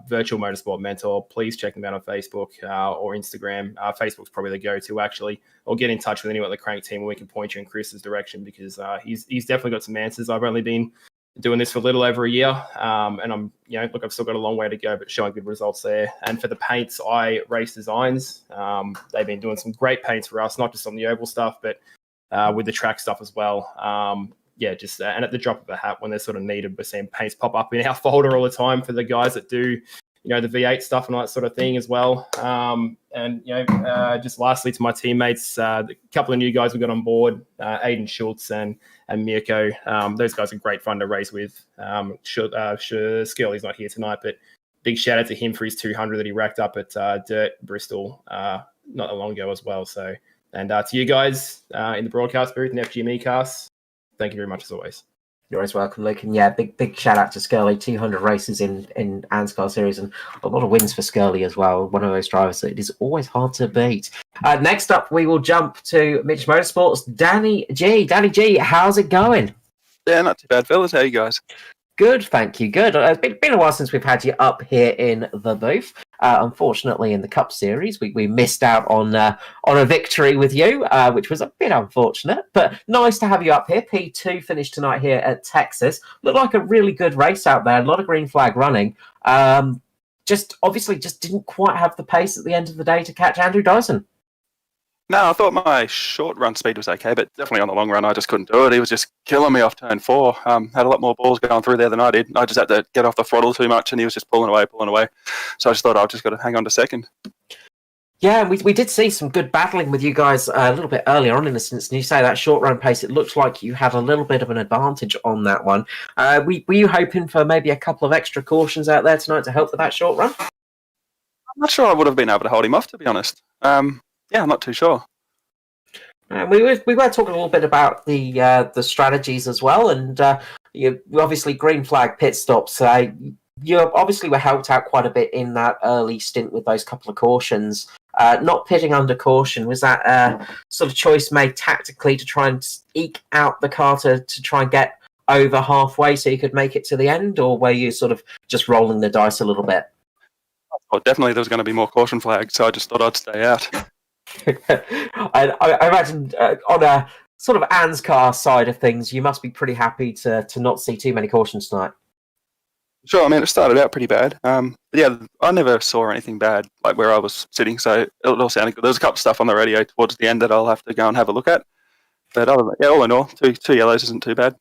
Virtual Motorsport Mentor, please check them out on Facebook or Instagram. Facebook's probably the go-to, actually, or get in touch with anyone at the Crank team and we can point you in Chris's direction because he's definitely got some answers. I've only been doing this for a little over a year. And I'm, I've still got a long way to go, but showing good results there. And for the paints, I Race Designs. They've been doing some great paints for us, not just on the oval stuff, but with the track stuff as well. And at the drop of a hat when they're sort of needed, we're seeing paints pop up in our folder all the time for the guys that do, the V8 stuff and all that sort of thing as well. Just lastly to my teammates, a couple of new guys we got on board, Aiden Schultz and Mirko. Those guys are great fun to race with. Skirley's not here tonight, but big shout out to him for his 200 that he racked up at Dirt Bristol not that long ago as well. So, and to you guys in the broadcast booth and FGME cast, thank you very much as always. You're always welcome, Luke. And yeah, big shout out to Skirley. 200 races in ANZCAR series and a lot of wins for Skirley as well. One of those drivers that it is always hard to beat. Next up, we will jump to Mitch Motorsports. Danny G. Danny G, how's it going? Yeah, not too bad, fellas. How you guys? Good, thank you. Good. It's been a while since we've had you up here in the booth. Unfortunately, in the Cup Series, we missed out on a victory with you, which was a bit unfortunate. But nice to have you up here. P2 finished tonight here at Texas. Looked like a really good race out there. A lot of green flag running. Just didn't quite have the pace at the end of the day to catch Andrew Dyson. No, I thought my short run speed was okay, but definitely on the long run, I just couldn't do it. He was just killing me off turn 4. Had a lot more balls going through there than I did. I just had to get off the throttle too much, and he was just pulling away. So I just thought I've just got to hang on to second. Yeah, we did see some good battling with you guys a little bit earlier on in the season. You say that short run pace, it looks like you had a little bit of an advantage on that one. Were you hoping for maybe a couple of extra cautions out there tonight to help with that short run? I'm not sure I would have been able to hold him off, to be honest. Yeah, I'm not too sure. We were talking a little bit about the strategies as well, and you obviously green flag pit stops. You obviously were helped out quite a bit in that early stint with those couple of cautions. Not pitting under caution, was that a sort of choice made tactically to try and eke out the car to try and get over halfway so you could make it to the end, or were you sort of just rolling the dice a little bit? Well, definitely there was going to be more caution flags, so I just thought I'd stay out. I imagine on a sort of ANZCAR side of things, you must be pretty happy to not see too many cautions tonight. Sure, I mean, it started out pretty bad. But yeah, I never saw anything bad, like where I was sitting, so it all sounded good. There's a couple of stuff on the radio towards the end that I'll have to go and have a look at. But other than, yeah, all in all, two yellows isn't too bad.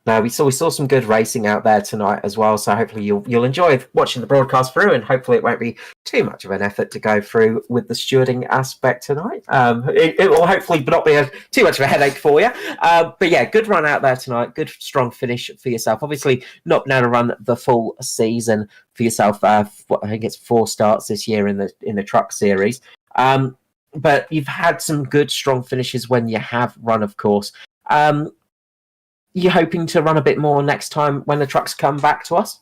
No, we saw some good racing out there tonight as well. So hopefully you'll enjoy watching the broadcast through, and hopefully it won't be too much of an effort to go through with the stewarding aspect tonight. It will hopefully not be too much of a headache for you. But yeah, good run out there tonight. Good strong finish for yourself. Obviously not been able to run the full season for yourself. I think it's 4 starts this year in the truck series. But you've had some good strong finishes when you have run, of course. You hoping to run a bit more next time when the trucks come back to us?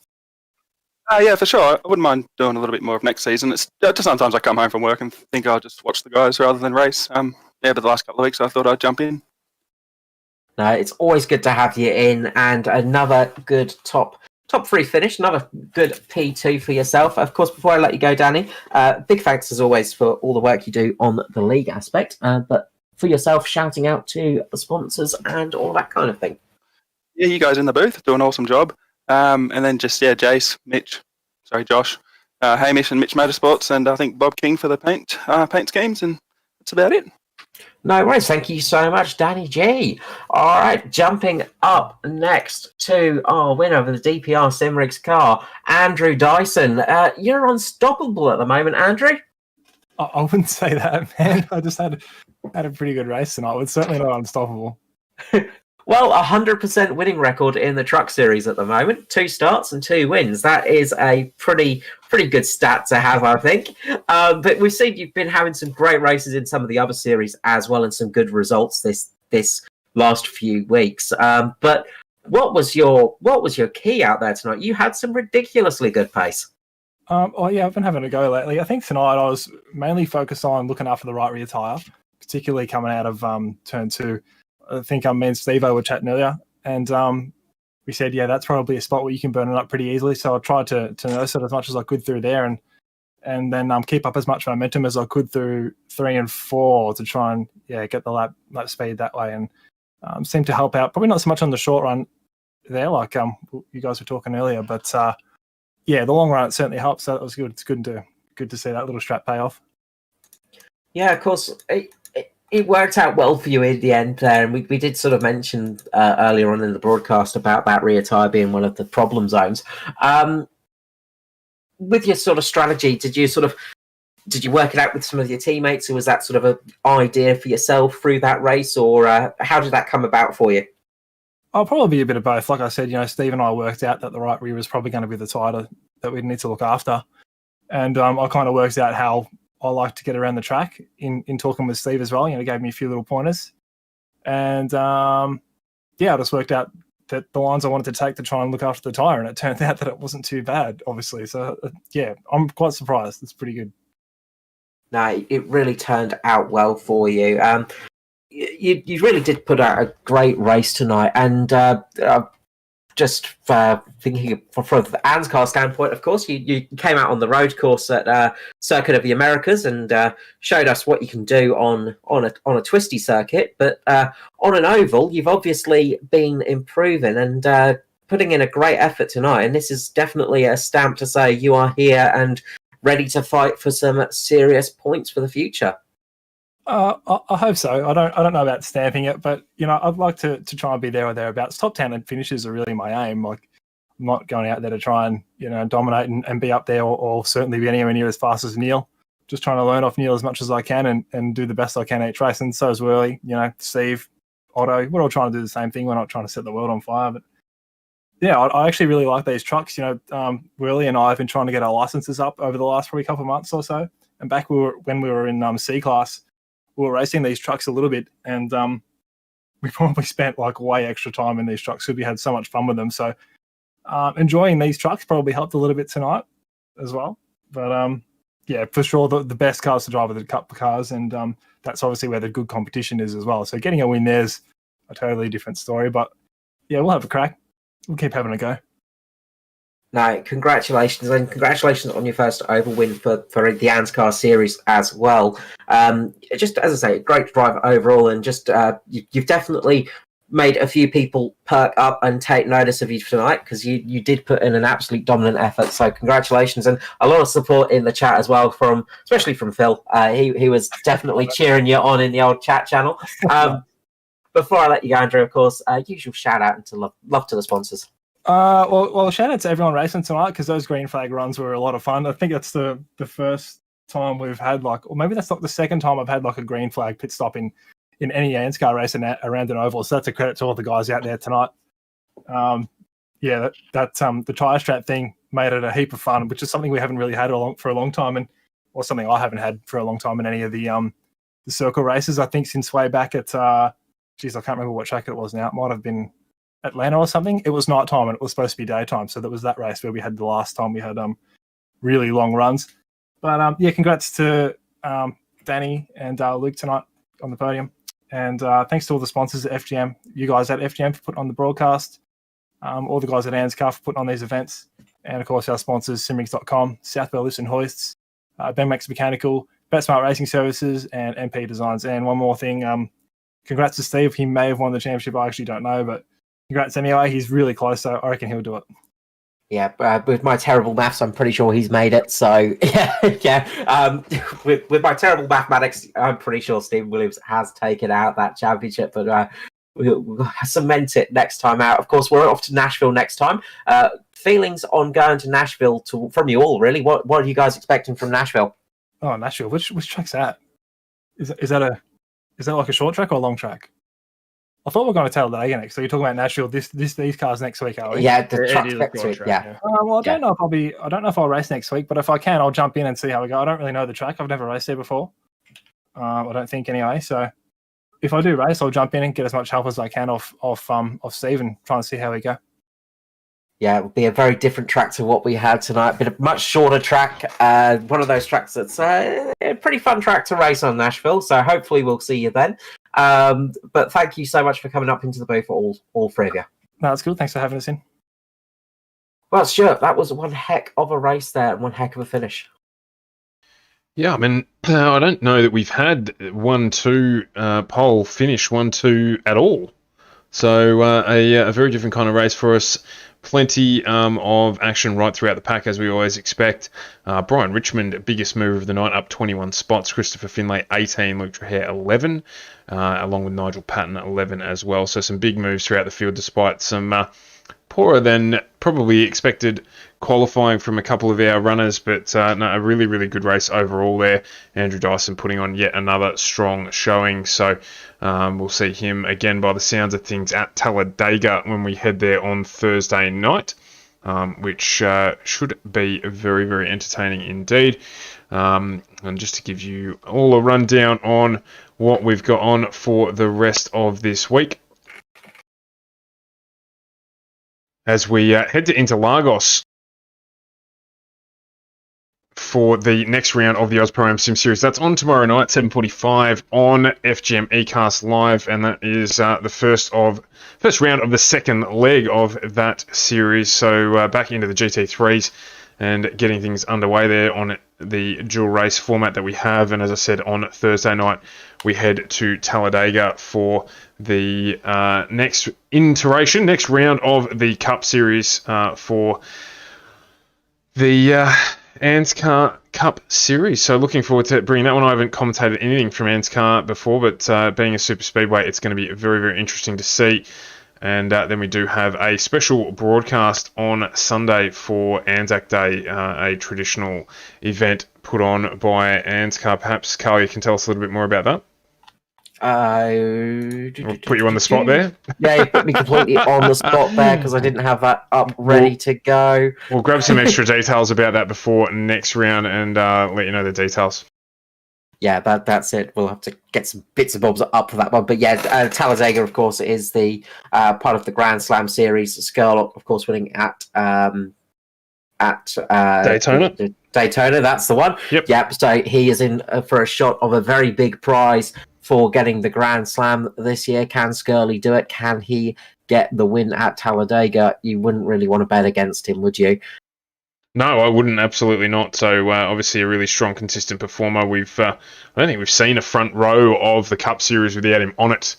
Yeah, for sure. I wouldn't mind doing a little bit more of next season. It's just sometimes I come home from work and think I'll just watch the guys rather than race. Yeah, but the last couple of weeks I thought I'd jump in. No, it's always good to have you in, and another good top 3 finish, another good P2 for yourself. Of course, before I let you go, Danny, big thanks as always for all the work you do on the league aspect, but for yourself, shouting out to the sponsors and all that kind of thing. Yeah, you guys in the booth do an awesome job. And then just, Josh, Hamish and Mitch Motorsports, and I think Bob King for the paint schemes, and that's about it. No worries. Thank you so much, Danny G. All right, jumping up next to our winner of the DPR Simrigs car, Andrew Dyson. You're unstoppable at the moment, Andrew. I wouldn't say that, man. I just had a pretty good race tonight. It's certainly not unstoppable. Well, 100% winning record in the truck series at the moment. 2 starts and 2 wins. That is a pretty good stat to have, I think. But we've seen you've been having some great races in some of the other series as well, and some good results this last few weeks. But what was your key out there tonight? You had some ridiculously good pace. Yeah, I've been having a go lately. I think tonight I was mainly focused on looking after the right rear tyre, particularly coming out of turn 2. I think me and Steve-O were chatting earlier, and we said, that's probably a spot where you can burn it up pretty easily. So I tried to nurse it as much as I could through there, and then keep up as much momentum as I could through 3 and 4 to try and get the lap speed that way, and seemed to help out. Probably not so much on the short run there, like you guys were talking earlier, but the long run it certainly helps. So that was good. It's good to see that little strap pay off. Yeah, of course. It worked out well for you in the end there, and we did sort of mention earlier on in the broadcast about that rear tyre being one of the problem zones. With your sort of strategy, did you work it out with some of your teammates, or was that sort of an idea for yourself through that race, or how did that come about for you? I'll probably be a bit of both. Like I said, Steve and I worked out that the right rear was probably going to be the tyre that we'd need to look after, and I kind of worked out how I like to get around the track in talking with Steve as well. Gave me a few little pointers. And, I just worked out that the lines I wanted to take to try and look after the tyre, and it turned out that it wasn't too bad, obviously. So, I'm quite surprised. It's pretty good. No, it really turned out well for you. You really did put out a great race tonight, and just thinking from the ANZCAR standpoint, of course, you came out on the road course at Circuit of the Americas and showed us what you can do on a twisty circuit. But on an oval, you've obviously been improving and putting in a great effort tonight. And this is definitely a stamp to say you are here and ready to fight for some serious points for the future. I hope so. I don't know about stamping it, but I'd like to try and be there or thereabouts. Top 10 and finishes are really my aim. Like, I'm not going out there to try and dominate and be up there, or certainly be anywhere near as fast as Neil. Just trying to learn off Neil as much as I can and do the best I can each race. And so is Worley, Steve, Otto. We're all trying to do the same thing. We're not trying to set the world on fire, but I actually really like these trucks. Worley and I have been trying to get our licenses up over the last probably couple of months or so. And back when we were in C class, we were racing these trucks a little bit, and we probably spent way extra time in these trucks because we had so much fun with them. So enjoying these trucks probably helped a little bit tonight as well. But for sure, the best cars to drive are the Cup cars, and that's obviously where the good competition is as well. So getting a win there's a totally different story. But we'll have a crack. We'll keep having a go. No, congratulations, and congratulations on your first oval win for the ANZCAR series as well. Just as I say, great drive overall, and just you've definitely made a few people perk up and take notice of you tonight, because you did put in an absolute dominant effort. So congratulations, and a lot of support in the chat as well, especially from Phil. He was definitely cheering you on in the old chat channel. Before I let you go, Andrew, of course, usual shout out and to love to the sponsors. Well, shout out to everyone racing tonight, because those green flag runs were a lot of fun. I think that's the first time we've had or maybe that's not the second time I've had a green flag pit stop in any ANZCAR race around an oval. So that's a credit to all the guys out there tonight. The tyre strap thing made it a heap of fun, which is something we haven't really had for a long time, or something I haven't had for a long time in any of the circle races. I think since way back at I can't remember what track it was now. It might have been Atlanta or something. It was nighttime and it was supposed to be daytime, so that was that race where we had the last time we had really long runs. But congrats to Danny and Luke tonight on the podium, and thanks to all the sponsors at FGM, you guys at FGM for putting on the broadcast, all the guys at ANZCAR for putting on these events, and of course our sponsors Simrigs.com, Southwell Lifts and Hoists, Benmax Mechanical, BetSmart Racing Services, and MP Designs. And one more thing, congrats to Steve. He may have won the championship, I actually don't know, but congrats anyway. He's really close, so I reckon he'll do it. Yeah, with my terrible maths, I'm pretty sure he's made it. So, with my terrible mathematics, I'm pretty sure Stephen Williams has taken out that championship, but we'll cement it next time out. Of course, we're off to Nashville next time. Feelings on going to Nashville from you all, really? What are you guys expecting from Nashville? Oh, Nashville. Which track's that? Is that like a short track or a long track? I thought we were going to Talladega next. So you're talking about Nashville. These cars next week, are we? Yeah, the truck's next week. Yeah. Well, I don't know if I'll race next week, but if I can, I'll jump in and see how we go. I don't really know the track. I've never raced there before. I don't think anyway. So if I do race, I'll jump in and get as much help as I can off Steve and try and see how we go. Yeah, it will be a very different track to what we had tonight, but a much shorter track. One of those tracks that's a pretty fun track to race on, Nashville. So hopefully we'll see you then. But thank you so much for coming up into the booth, all three of you. No, that's good. Thanks for having us in. Well, Stuart, that was one heck of a race there and one heck of a finish. Yeah, I mean, I don't know that we've had 1-2 pole finish 1-2 at all. So a very different kind of race for us. Plenty of action right throughout the pack, as we always expect. Brian Richmond, biggest mover of the night, up 21 spots. Christopher Finlay, 18. Luke Trahere, 11. Along with Nigel Patton, 11 as well. So some big moves throughout the field, despite some poorer than probably expected qualifying from a couple of our runners. But no, a really, really good race overall there. Andrew Dyson putting on yet another strong showing. So we'll see him again by the sounds of things at Talladega when we head there on Thursday night, which should be very, very entertaining indeed. And just to give you all a rundown on what we've got on for the rest of this week, as we head to Interlagos for the next round of the Oz Pro Am Sim Series. That's on tomorrow night, 7:45 on FGM eCast Live, and that is the first round of the second leg of that series. So back into the GT3s and getting things underway there on the dual race format that we have. And as I said, on Thursday night, we head to Talladega for the next round of the Cup Series for the ANZCAR Cup Series. So looking forward to bringing that one. I haven't commentated anything from ANZCAR before, but being a super speedway, it's going to be very, very interesting to see. And then we do have a special broadcast on Sunday for Anzac Day, a traditional event put on by ANZCAR. Perhaps, Carl, you can tell us a little bit more about that? We'll put you on the spot there. Yeah, you put me completely on the spot there because I didn't have that up ready to go. We'll grab some extra details about that before next round and let you know the details. Yeah, that's it. We'll have to get some bits and bobs up for that one. But yeah, Talladega, of course, is the part of the Grand Slam series. Skurlock, of course, winning at Daytona. Daytona, that's the one. Yep. So he is in for a shot of a very big prize for getting the Grand Slam this year. Can Skirley do it? Can he get the win at Talladega? You wouldn't really want to bet against him, would you? No, I wouldn't. Absolutely not. So obviously a really strong, consistent performer. I don't think we've seen a front row of the Cup Series without him on it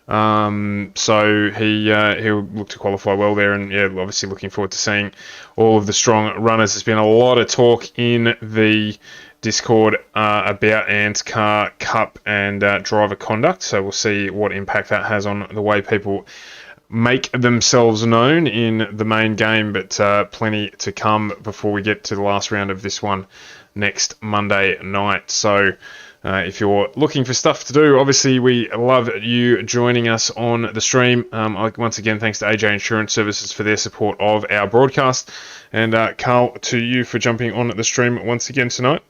So he'll look to qualify well there, and yeah, obviously looking forward to seeing all of the strong runners. There's been a lot of talk in the Discord about ANZCAR Cup and driver conduct, so we'll see what impact that has on the way people make themselves known in the main game, but plenty to come before we get to the last round of this one next Monday night. So if you're looking for stuff to do, obviously we love you joining us on the stream. Once again, thanks to AJ Insurance Services for their support of our broadcast, and Carl, to you for jumping on the stream once again tonight.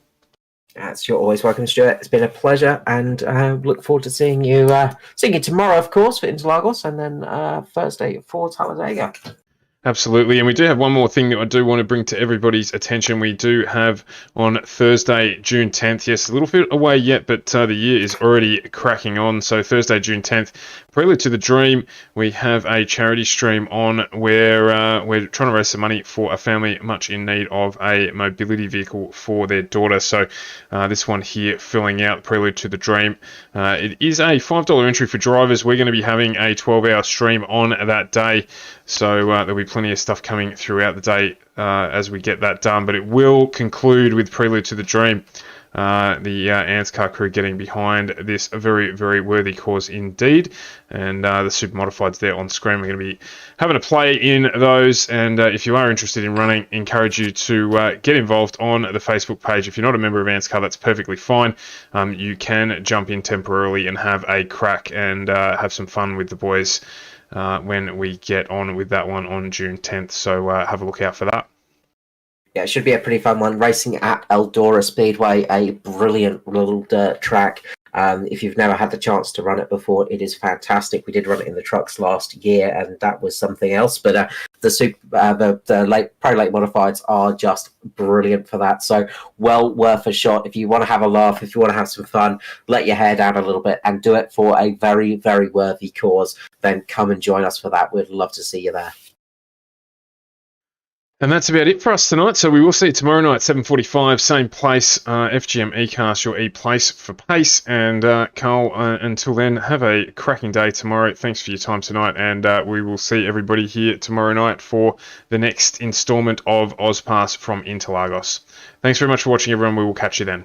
You're always welcome, Stuart. It's been a pleasure, and look forward to seeing you tomorrow, of course, for Interlagos, and then Thursday for Talladega. Absolutely, and we do have one more thing that I do want to bring to everybody's attention. We do have on Thursday, June 10th, yes, a little bit away yet, but the year is already cracking on. So Thursday, June 10th, prelude to the dream, we have a charity stream on where we're trying to raise some money for a family much in need of a mobility vehicle for their daughter. So this one here filling out prelude to the dream. It is a $5 entry for drivers. We're going to be having a 12-hour stream on that day. So there'll be plenty of stuff coming throughout the day as we get that done. But it will conclude with Prelude to the Dream. The ANZCAR crew getting behind this very, very worthy cause indeed. And the super modifieds there on screen. We're going to be having a play in those. And if you are interested in running, encourage you to get involved on the Facebook page. If you're not a member of ANZCAR, that's perfectly fine. You can jump in temporarily and have a crack and have some fun with the boys when we get on with that one on June 10th. So have a look out for that. Yeah, it should be a pretty fun one. Racing at Eldora Speedway, a brilliant little dirt track. If you've never had the chance to run it before, it is fantastic. We did run it in the trucks last year, and that was something else. But the Pro Late Modifieds are just brilliant for that. So well worth a shot. If you want to have a laugh, if you want to have some fun, let your hair down a little bit and do it for a very, very worthy cause, then come and join us for that. We'd love to see you there. And that's about it for us tonight. So we will see you tomorrow night, 7:45, same place, FGM eCast, your e-place for pace. And Carl, until then, have a cracking day tomorrow. Thanks for your time tonight. And we will see everybody here tomorrow night for the next instalment of OzPass from Interlagos. Thanks very much for watching, everyone. We will catch you then.